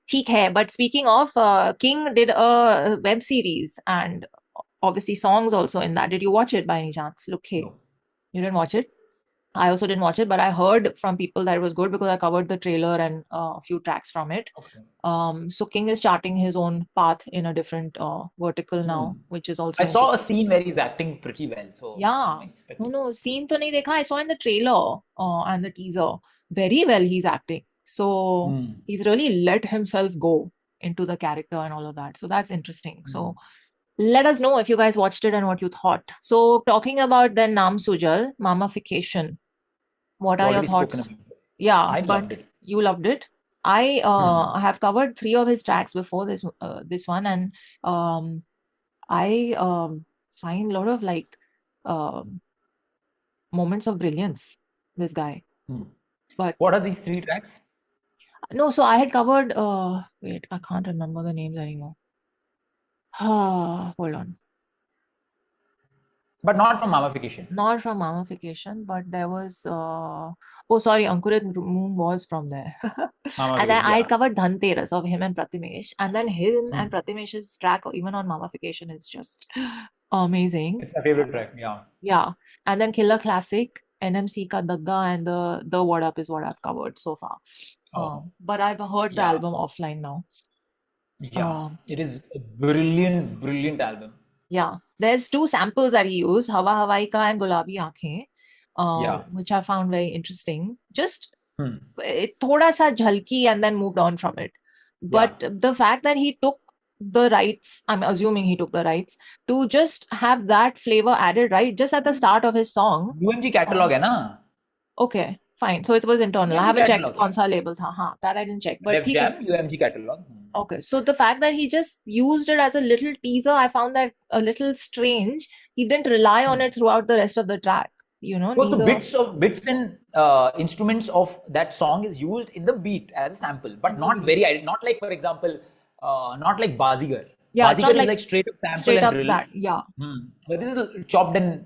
ठीक है. But speaking of, King did a web series and obviously songs also in that. Did you watch it by any chance? Look, hey, you didn't watch it? I also didn't watch it, but I heard from people that it was good because I covered the trailer and a few tracks from it. So King is charting his own path in a different vertical now, which is also. I saw a scene where he's acting pretty well. So yeah, no, scene to nahi dekha. I saw in the trailer and the teaser very well he's acting. So he's really let himself go into the character and all of that. So that's interesting. So let us know if you guys watched it and what you thought. So talking about then Naam Sujal, Mamafication. What are your thoughts? Yeah, I loved it. You loved it. I have covered 3 of his tracks before this one, and I find a lot of like moments of brilliance. This guy. But what are these 3 tracks? No, so I had covered. Wait, I can't remember the names anymore. Hold on. But not from Mamafication. Not from Mamafication, but there was. Oh, sorry, Ankurit Moon was from there. And then I had covered Dhanteras of him and Pratimesh. And then him and Pratimesh's track, even on Mamafication, is just amazing. It's my favorite track, yeah. Yeah. And then Killer Classic, NMC Ka Dagga, and the What Up is what I've covered so far. But I've heard the album offline now. Yeah, it is a brilliant, brilliant album. Yeah, there's 2 samples that he used, Hawa Hawai Ka and Gulabi Aankhein, which I found very interesting. Just thoda sa jhalki and then moved on from it. But the fact that he took the rights, I'm assuming he took the rights, to just have that flavor added right just at the start of his song. UMG catalog hai na? Okay, fine. So it was internal. I UMG haven't checked catalog, कौन सा label था. हाँ, that I didn't check. But Def ठीक है. Jam, UMG catalog. Okay, so the fact that he just used it as a little teaser, I found that a little strange. He didn't rely on it throughout the rest of the track. You know, Because the neither. bits and instruments of that song is used in the beat as a sample, but not not like, for example, not like Bazigar. Yeah, it's Bazigar not is like like straight up sample straight and up drill. that. Yeah. But this is chopped and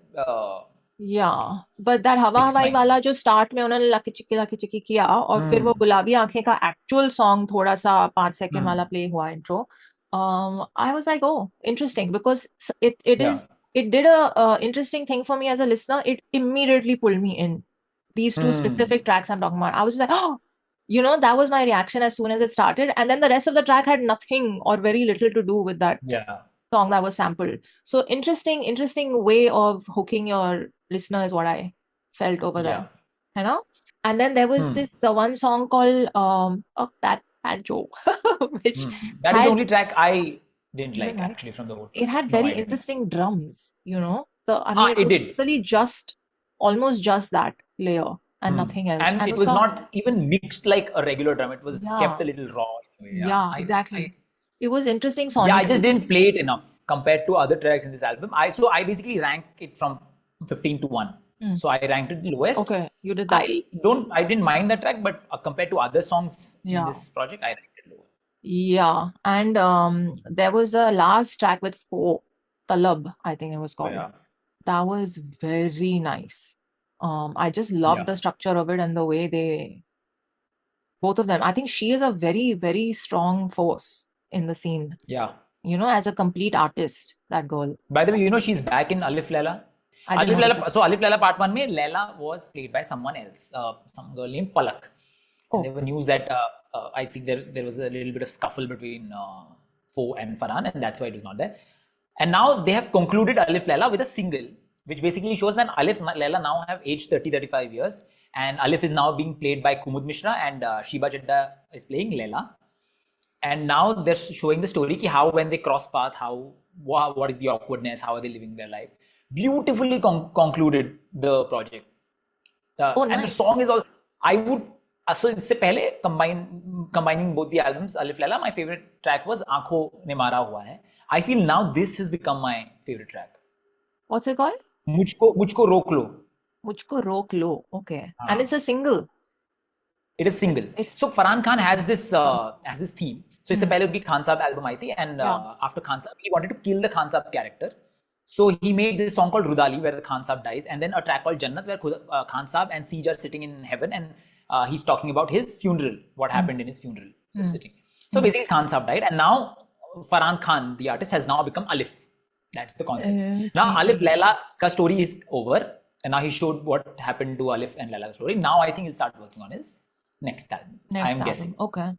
Yeah, but that हवा mixed हवाई nicely. वाला जो start में उन्होंने lucky चिकी किया और फिर वो Hmm. गुलाबी आंखें का एक्चुअल सॉन्ग थोड़ा सा 5 सेकंड वाला Hmm. प्ले हुआ intro. I was like, oh, interesting, because it Yeah. is it did a interesting thing for me as a listener. It immediately pulled me in. These two Hmm. specific tracks I'm talking about. I was like, oh, that was my reaction as soon as it started, and then the rest of the track had nothing or very little to do with that Yeah. song that was sampled. So interesting way of hooking your listener is what I felt over Yeah. there. You know? And then there was Hmm. this one song called that banjo, which That is the had only track I didn't you didn't like like actually from the whole it project. had No, very I didn't. interesting drums, So I mean it It was did. literally just almost just that layer and nothing else. And And it was uska, not even mixed like a regular drum. It was kept yeah, a little raw. Yeah. yeah, exactly. It was interesting I just sonically. didn't play it enough compared to other tracks in this album. I basically rank it from 15 to 1. Hmm. So I ranked it the lowest. Okay, you did that. I didn't mind that track, but compared to other songs in Yeah. this project, I ranked it lower. Yeah, and there was a last track with four, Talab, I think it was called. Yeah. That was very nice. I just loved Yeah. the structure of it and the way both of them. I think she is a very, very strong force in the scene. Yeah. As a complete artist, that girl. By the way, she's back in Alif Laila. I didn't notice it. So Alif Laila Part 1 mein Laila was played by someone else, some girl named Palak. Oh. And there were news that I think there was a little bit of scuffle between Fo and Farhan, and that's why it was not there. And now they have concluded Alif Laila with a single, which basically shows that Alif Laila now have aged 30-35 years, and Alif is now being played by Kumud Mishra, and Shiba Chadda is playing Laila. And now they're showing the story ki how when they cross path, what is the awkwardness, how are they living their life. Beautifully concluded the project. And nice. the song is all, I would, so इससे पहले combining both the albums, Alif Laila, my favorite track was आंखों ने मारा हुआ है. I feel now this has become my favorite track. What's it called? मुझको रोक लो. मुझको रोक लो. Okay. And it's a single. It is single. So Farhan Khan has this theme. So इससे पहले उनकी खान साहब album आई थी, and after Khan Saab, he wanted to kill the Khan Saab character. So he made this song called Rudali, where the Khan Saab dies, and then a track called Jannat, where Khan Saab and Siege are sitting in heaven, and he's talking about his funeral, what happened in his funeral. Sitting. So basically Khan Saab died, and now Farhan Khan, the artist, has now become Alif. That's the concept. Now Alif Laila ka story is over, and now he showed what happened to Alif and Laila's story. Now I think he'll start working on his next album. I'm guessing. Okay.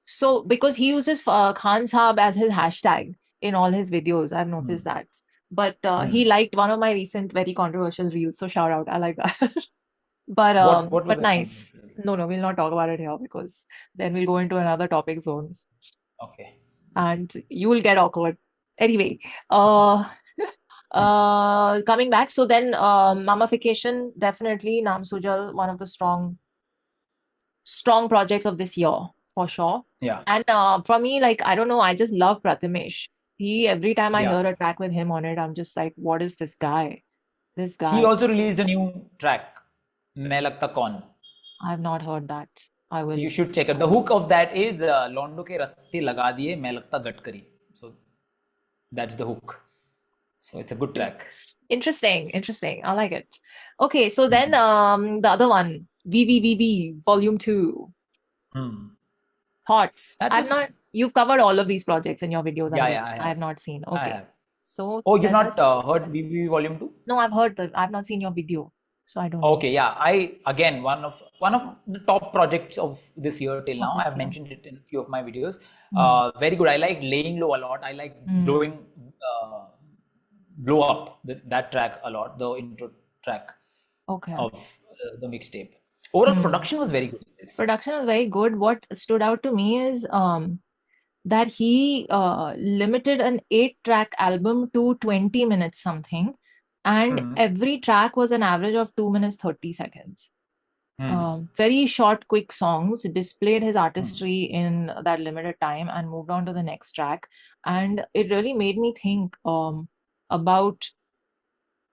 So because he uses Khan Saab as his hashtag in all his videos, I've noticed that. But he liked one of my recent very controversial reels, so shout out. I like that. But what was but nice. No, we'll not talk about it here because then we'll go into another topic zone. Okay. And you will get awkward. Anyway, coming back. So then Mamafication, definitely Naam Sujal, one of the strong projects of this year for sure. Yeah. And for me, like, I don't know, I just love Prathamesh. Every time I hear a track with him on it, I'm just like, what is this guy? This guy. He also released a new track, Main Lagta Kaun. I have not heard that. I will. You should check it. The hook of that is Londo ke raste laga diye, Main Lagta Gatkari. So that's the hook. So it's a good track. Interesting. I like it. Okay, so then the other one, VVVV Volume 2. Thoughts? You've covered all of these projects in your videos. I have not seen. Okay. I have. So you've not heard VVVV Volume 2? No, I've heard I've not seen your video. So I don't know. Okay, yeah. Again, one of the top projects of this year till now. I've mentioned it in a few of my videos. Very good. I like Laying Low a lot. I like Blow Up, that track a lot, the intro track of the mixtape. Overall production was very good. Production was very good. What stood out to me is that he limited an 8-track album to 20 minutes something, and every track was an average of 2 minutes 30 seconds. Very short, quick songs, displayed his artistry in that limited time and moved on to the next track. And it really made me think about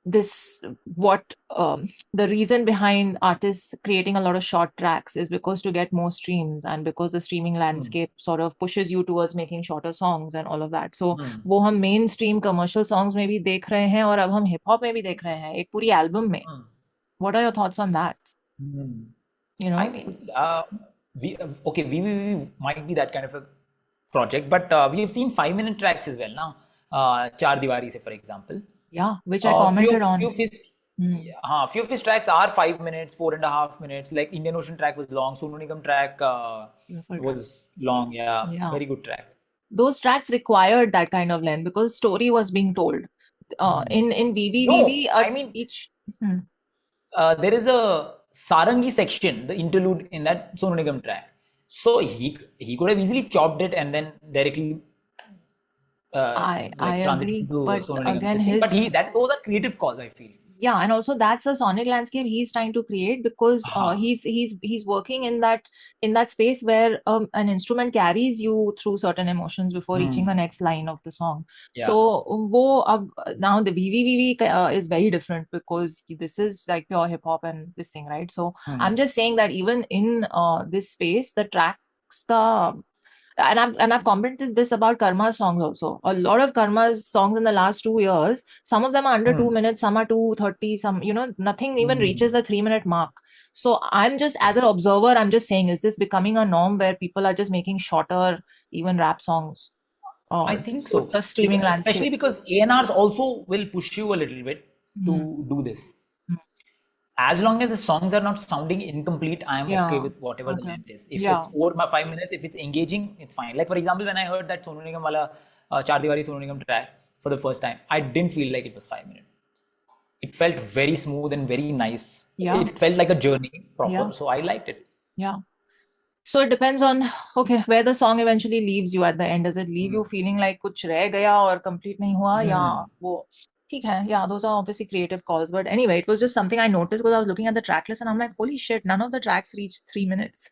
this, what the reason behind artists creating a lot of short tracks is because to get more streams, and because the streaming landscape sort of pushes you towards making shorter songs and all of that. So वो हम mainstream commercial songs में भी देख रहे हैं और अब हम hip hop में भी देख रहे हैं एक पूरी album में. What are your thoughts on that? You know, I mean, we might be that kind of a project, but we have seen 5-minute tracks as well now. Char Diwari se, for example. Yeah, which I commented on. Few of his tracks are 5 minutes, 4.5 minutes. Like Indian Ocean track was long, Sonu Nigam track was long. Yeah, very good track. Those tracks required that kind of length because story was being told. In VV, I mean, there is a Sarangi section, the interlude in that Sonu Nigam track. So he could have easily chopped it and then directly I agree, but again, those are creative calls, I feel. Yeah, and also that's a sonic landscape he's trying to create because he's working in that space where an instrument carries you through certain emotions before reaching the next line of the song. Yeah. So now the VVVV is very different because this is like pure hip hop and this thing, right? So I'm just saying that even in this space, the tracks, and I've commented this about Karma songs also. A lot of Karma's songs in the last 2 years, some of them are under 2 minutes, some are 2:30, some, nothing even reaches the 3-minute mark. So I'm just, as an observer, I'm just saying, is this becoming a norm where people are just making shorter, even rap songs? I think so. The streaming landscape. Especially because A&Rs also will push you a little bit to do this. As long as the songs are not sounding incomplete, I am okay with whatever the length is. If it's 4 or 5 minutes, if it's engaging, it's fine. Like for example, when I heard that Sonu Nigam wala Char Diwari Sonu Nigam track for the first time, I didn't feel like it was 5 minutes. It felt very smooth and very nice. Yeah. It felt like a journey proper. So I liked it. Yeah. So it depends on where the song eventually leaves you at the end. Does it leave you feeling like कुछ रह गया और complete नहीं हुआ या वो ठीक है? Yeah, those are obviously creative calls. But anyway, it was just something I noticed because I was looking at the track list and I'm like, holy shit, none of the tracks reached 3 minutes.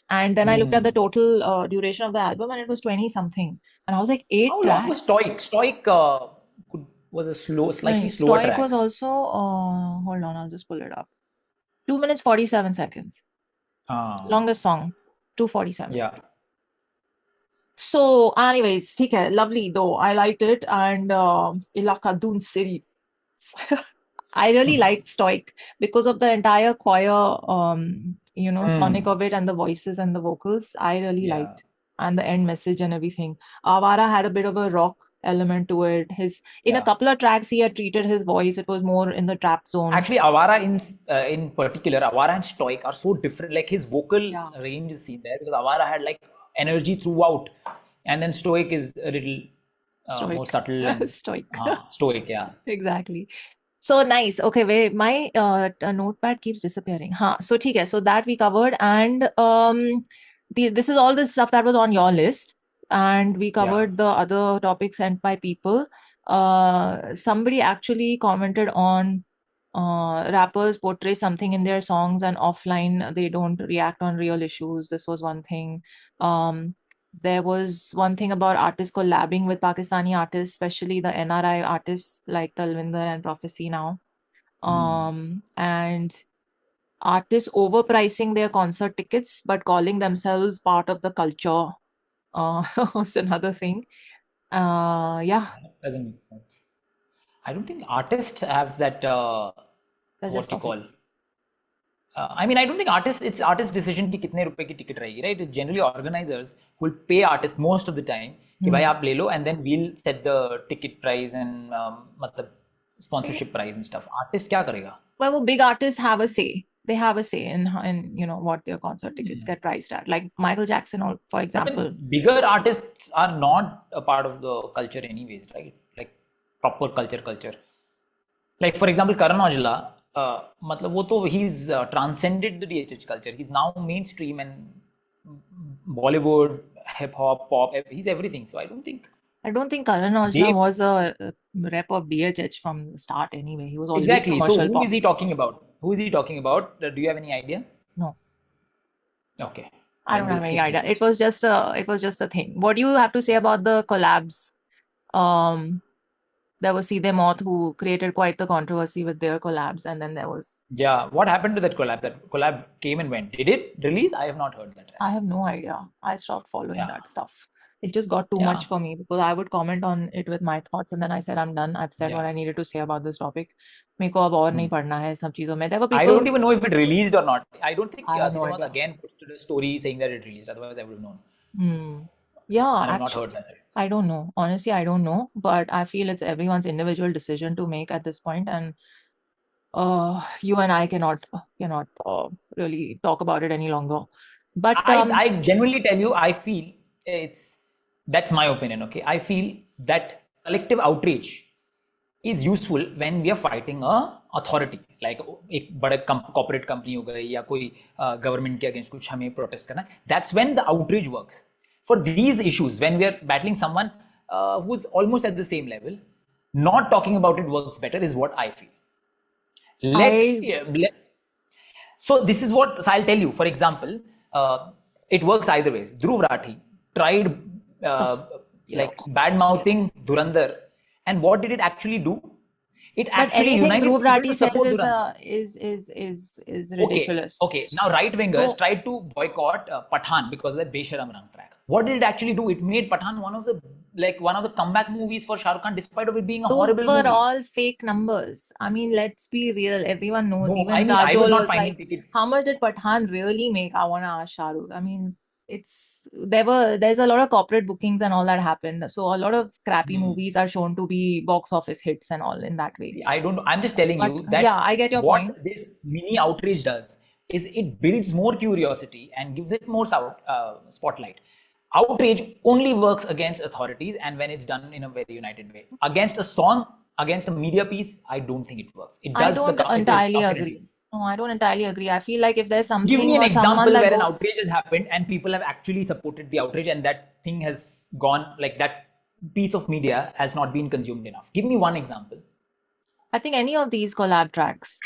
And then I looked at the total duration of the album and it was 20 something. And I was like, 8 How tracks. long was Stoic? Stoic was a slightly slower Stoic track. was also, hold on, I'll just pull it up. 2 minutes 47 seconds. Longest song, 2:47. Yeah. So, anyways, okay, lovely though. I liked it, and Ilaka Dun City. I really liked Stoic because of the entire choir, sonic of it and the voices and the vocals. I really liked, and the end message and everything. Avara had a bit of a rock element to it. In a couple of tracks, he had treated his voice. It was more in the trap zone. Actually, Avara in particular, Avara and Stoic are so different. Like his vocal range is seen there because Avara had like energy throughout, and then Stoic is a little more subtle. And, Stoic. Stoic, yeah. Exactly. So nice. Okay, wait, my notepad keeps disappearing. So okay, so that we covered, and this is all the stuff that was on your list. And we covered the other topics sent by people. Somebody actually commented on rappers portray something in their songs and offline they don't react on real issues. This was one thing. There was one thing about artists collabing with Pakistani artists, especially the NRI artists like Talwinder and Prophecy now. And artists overpricing their concert tickets but calling themselves part of the culture. Was another thing. That doesn't make sense. I don't think artists have that what you call. I mean, I don't think it's artist decision कि कितने रुपए की ticket रहेगी, right? It's generally organizers who will pay artists most of the time कि भाई आप ले लो, and then we'll set the ticket price and मतलब sponsorship price and stuff. Artist क्या करेगा? Well, big artists have a say. They have a say in what their concert tickets get priced at. Like Michael Jackson, for example. Bigger artists are not a part of the culture anyways, right? Like proper culture. Like for example, Karan Aujla, मतलब वो तो he's transcended the DHH culture. He's now mainstream and Bollywood, hip hop, pop. He's everything. So I don't think Karan Aujla was a rep of DHH from the start anyway. He was always exactly. So commercial who pop. is he talking about? Do you have any idea? No, Okay. I Then don't we'll have any skip idea. this It was just a thing. What do you have to say about the collabs? There was Seedhe Moth who created quite the controversy with their collabs, and then there was. Yeah, what happened to that collab? That collab came and went. Did it release? I have not heard that. I have no idea. I stopped following Yeah, that stuff. It just got too yeah, much for me because I would comment on it with my thoughts and then I said I'm done. I've said what yeah. I needed to say about this topic. मेरे को अब और नहीं पढ़ना है सब चीजों में. There were I people. don't even know if it released or not. I don't think I have no Seedhe Moth idea. again posted a story saying that it released. Otherwise, I would have known. Yeah, And I've not actually, heard that. I don't know. Honestly, I don't know. But I feel it's everyone's individual decision to make at this point, and you and I cannot really talk about it any longer. But I genuinely tell you, I feel that's my opinion. Okay, I feel that collective outrage is useful when we are fighting a authority, like एक बड़े corporate company हो गए या कोई government के against कुछ हमें protest करना. That's when the outrage works. For these issues, when we are battling someone who's almost at the same level, not talking about it works better, is what I feel. So this is what, so I'll tell you. For example, it works either ways. Dhruv Rathi tried like bad mouthing Dhurandhar, and what did it actually do? It but actually anything united Dhruv people Rathi to says support Dhurandhar. is ridiculous. Okay. Now right wingers tried to boycott Pathan because of that Besharam Rang track. What did it actually do? It made Pathan one of the comeback movies for Shah Rukh Khan, despite of it being a horrible movie. Those were all fake numbers. I mean, let's be real. Everyone knows. No, Even I mean, I was Kajol not was finding like, tickets. how much did Pathan really make? I want to ask Shah Rukh. I mean, there's a lot of corporate bookings and all that happened. So a lot of crappy movies are shown to be box office hits and all in that way. I don't know. I'm just telling But, you that yeah, I get your what point. this mini outrage does is it builds more curiosity and gives it more spotlight. Outrage only works against authorities and when it's done in a very united way. Against a song, against a media piece, I don't think it works. It does. I don't entirely agree. No, I don't entirely agree. I feel like if there's something Give me an or someone example that where an goes, outrage has happened and people have actually supported the outrage and that thing has gone, like that piece of media has not been consumed enough. Give me one example. I think any of these collab tracks,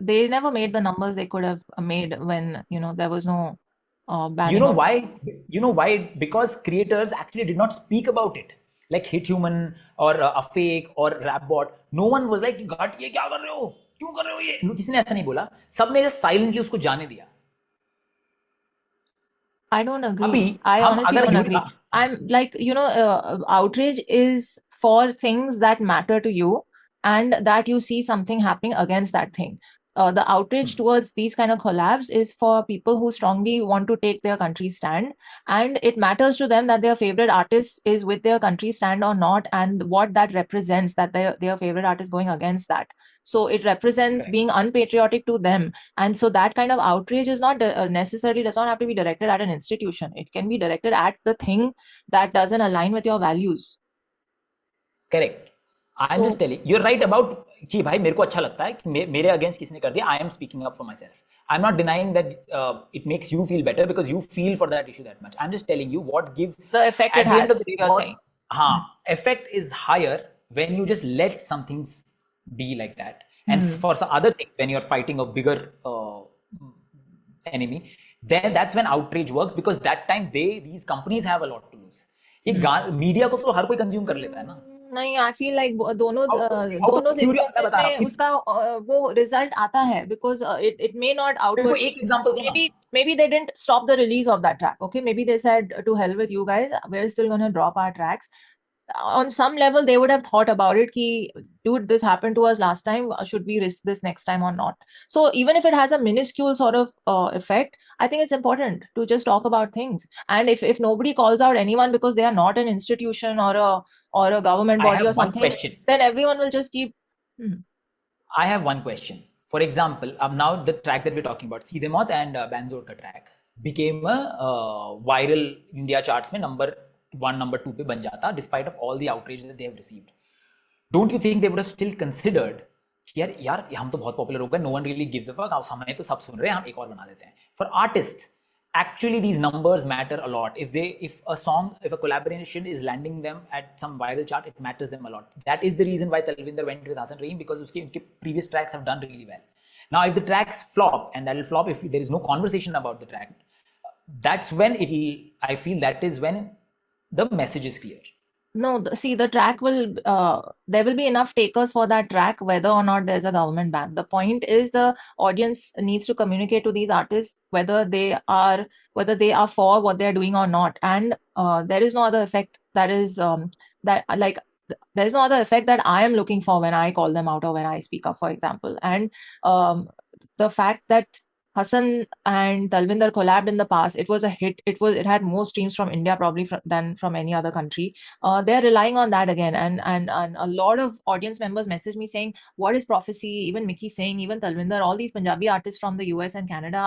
they never made the numbers they could have made when, there was no banning. You know why? Because creators actually did not speak about it. Like Hit Human or a fake or rap bot. No one was like, "घाट ये क्या कर रहे हो? क्यों कर रहे हो ये?" किसी ने ऐसा नहीं बोला. सबने just silently उसको जाने दिया. I don't agree. I honestly don't agree. I'm like, outrage is for things that matter to you and that you see something happening against that thing. The outrage towards these kind of collabs is for people who strongly want to take their country stand, and it matters to them that their favorite artist is with their country stand or not, and what that represents, that their favorite artist going against that. So it represents being unpatriotic to them. And so that kind of outrage is not necessarily does not have to be directed at an institution. It can be directed at the thing that doesn't align with your values. Correct. I'm just telling you're right about कि भाई मेरे को अच्छा लगता है कि मेरे against किसने कर दिया. I am speaking up for myself. I'm not denying that it makes you feel better because you feel for that issue that much. I'm just telling you what gives the effect it has. You're saying. Effect is higher when you just let some things be like that. And for some other things, when you're fighting a bigger enemy, then that's when outrage works because that time these companies have a lot to lose. ये media को तो हर कोई consume कर लेता है ना. नहीं, I feel like दोनों instances में उसका वो result आता है because it may not outward. एक example maybe they didn't stop the release of that track. Okay, maybe they said to hell with you guys, we're still gonna drop our tracks. On some level, they would have thought about it. Ki, dude, this happened to us last time. Should we risk this next time or not? So even if it has a minuscule sort of effect, I think it's important to just talk about things. And if nobody calls out anyone because they are not an institution or a government body or something, then everyone will just keep. I have one question. For example, now the track that we're talking about, Seedhe Moth and Banzor ka track became a viral India charts में number 1, number 2 पे बन जाता despite of all the outrage that they have received. Don't you think they would have still considered कि यार हम तो बहुत popular हो गए, no one really gives a fuck, हमें तो सब सुन रहे हैं, हम एक और बना देते हैं. For artists actually these numbers matter a lot. If a collaboration is landing them at some viral chart, it matters them a lot. That is the reason why Talvinder went with Hasan Rahim, because uske previous tracks have done really well. Now if the tracks flop, and that will flop if there is no conversation about the track, that's when I feel that is when the message is clear. No, see, the track will, there will be enough takers for that track, whether or not there's a government ban. The point is the audience needs to communicate to these artists whether they are for what they're doing or not. And there is no other effect there's no other effect that I am looking for when I call them out or when I speak up, for example. And the fact that Hasan and Talvinder collabed in the past, it was a hit. It had more streams from India probably than from any other country. They're relying on that again, and a lot of audience members message me saying, "What is prophecy?" Even Mickey saying, even Talvinder, all these Punjabi artists from the US and Canada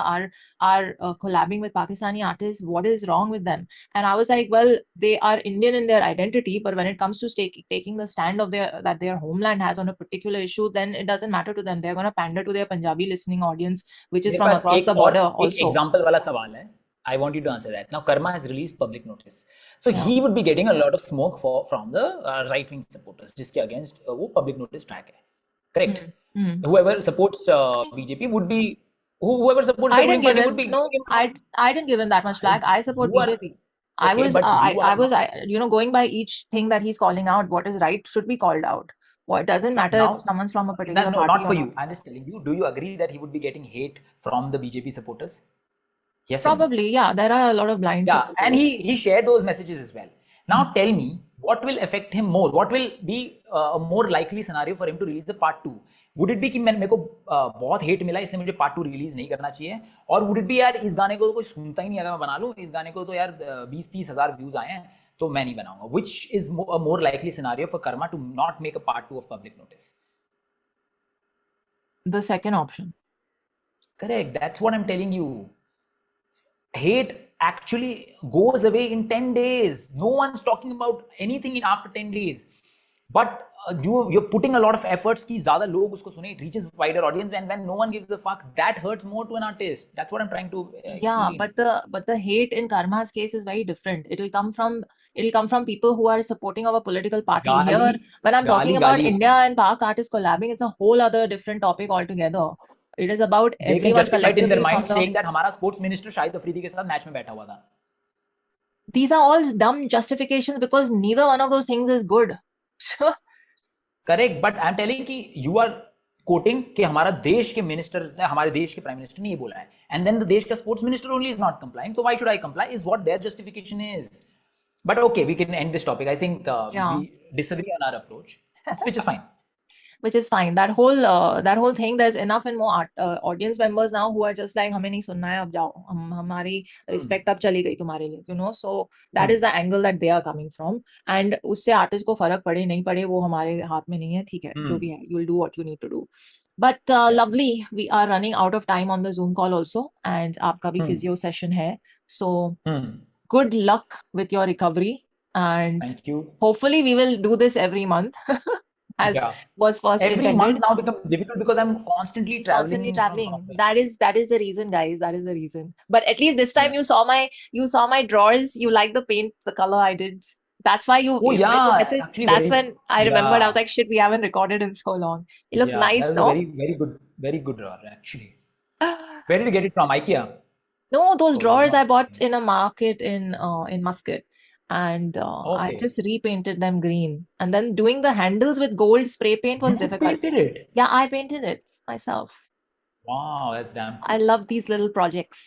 are collabing with Pakistani artists. What is wrong with them? And I was like, well, they are Indian in their identity, but when it comes to taking the stand of that their homeland has on a particular issue, then it doesn't matter to them. They're going to pander to their Punjabi listening audience, which is from across the border also. Example wala sawal hai. I want you to answer that. Now, Karma has released public notice. So he would be getting a lot of smoke from the right-wing supporters, jiske against wo public notice track hai. Correct? Whoever supports BJP would be, whoever supports the ruling party would be. No, I didn't give him that much flag. I support BJP. I was going by each thing that he's calling out. What is right should be called out. Well, it doesn't matter if someone's from a particular party. Not for you. I'm just telling you. Do you agree that he would be getting hate from the BJP supporters? Yes. Probably, yeah. There are a lot of blind supporters. And he shared those messages as well. Now tell me, what will affect him more? What will be a more likely scenario for him to release the part 2? Would it be कि मेरे को बहुत hate मिला इसलिए मुझे part 2 release नहीं करना चाहिए? Or would it be यार इस गाने को तो कोई सुनता ही नहीं अगर मैं बना लूँ, इस गाने को तो यार 20-30 हज़ार views आए हैं तो मैं नहीं बनाऊंगा? Which is a more likely scenario for Karma to not make a part 2 of public notice? The second option. Correct. That's what I'm telling you. Hate actually goes away in 10 days. No one's talking about anything after 10 days. But you're putting a lot of efforts कि ज़्यादा लोग उसको सुने. It reaches wider audience, and when no one gives a fuck, that hurts more to an artist. That's what I'm trying to explain. Yeah, but the hate in Karma's case is very different. It'll come from people who are supporting our political party. Here, when I'm talking about India and Pak artists collabing, it's a whole other different topic altogether. It is about everyone collectively in their mind saying that हमारा sports minister Shahid Afridi के साथ match में बैठा हुआ था. These are all dumb justifications because neither one of those things is good. Correct, but I'm telling कि you are quoting कि हमारा देश के minister, हमारे देश के prime minister ने ये बोला है, and then the देश का sports minister only is not complying. So why should I comply? Is what their justification is. But okay, we can end this topic. I think we disagree on our approach, which is fine. Which is fine. That whole thing, there's enough and more audience members now who are just like हमें नहीं सुनना है अब जाओ हमारी respect अब चली गई तुम्हारे लिए, so that is the angle that they are coming from, and उससे artist को फर्क पड़े नहीं पड़े वो हमारे हाथ में नहीं है, ठीक है जो भी है, you'll do what you need to do. But lovely, we are running out of time on the Zoom call also, and आपका भी physio session है, so good luck with your recovery, and thank you. Hopefully we will do this every month. As was first every intended. month now becomes difficult because I'm constantly traveling. That is the reason, guys. That is the reason. But at least this time you saw my drawers. You like the paint, the color I did. That's why you. Oh yeah. Actually, that's when I remembered. I was like, shit, we haven't recorded in so long. It looks nice, though. Very good drawer actually. Where did you get it from? IKEA? No, those drawers I bought in a market in Muscat. And I just repainted them green, and then doing the handles with gold spray paint was difficult. You painted it? Yeah, I painted it myself. Wow, that's damn cool. I love these little projects.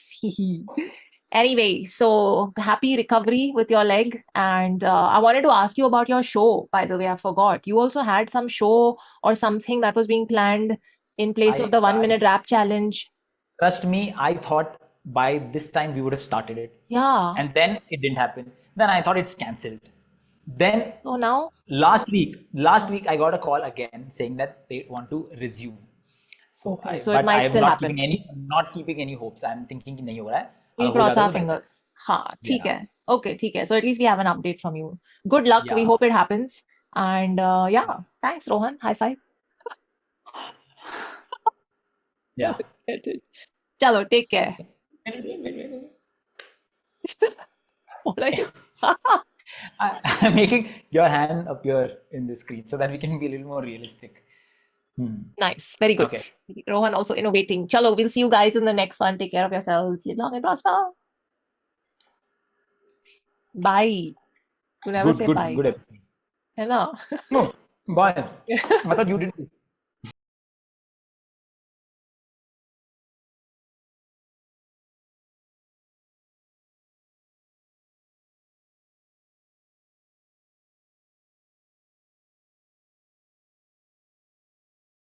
Anyway, so happy recovery with your leg, and I wanted to ask you about your show. By the way, I forgot. You also had some show or something that was being planned in place of the 1-minute rap challenge. Trust me, I thought by this time we would have started it. Yeah. And then it didn't happen. Then I thought it's cancelled. Then now last week I got a call again saying that they want to resume. So it might still happen. I'm not keeping any hopes. I'm thinking कि नहीं हो रहा है. We'll cross our fingers. हाँ, ठीक है. Okay, ठीक है. So at least we have an update from you. Good luck. We hope it happens. And thanks, Rohan. High five. Yeah. Chalo, take care. What are you? I'm making your hand appear in the screen so that we can be a little more realistic. Nice. Very good. Okay. Rohan also innovating. Chalo, we'll see you guys in the next one. Take care of yourselves. Live long and prosper. Bye. You never say bye. Good episode. Hello. No, bye. I thought you did this.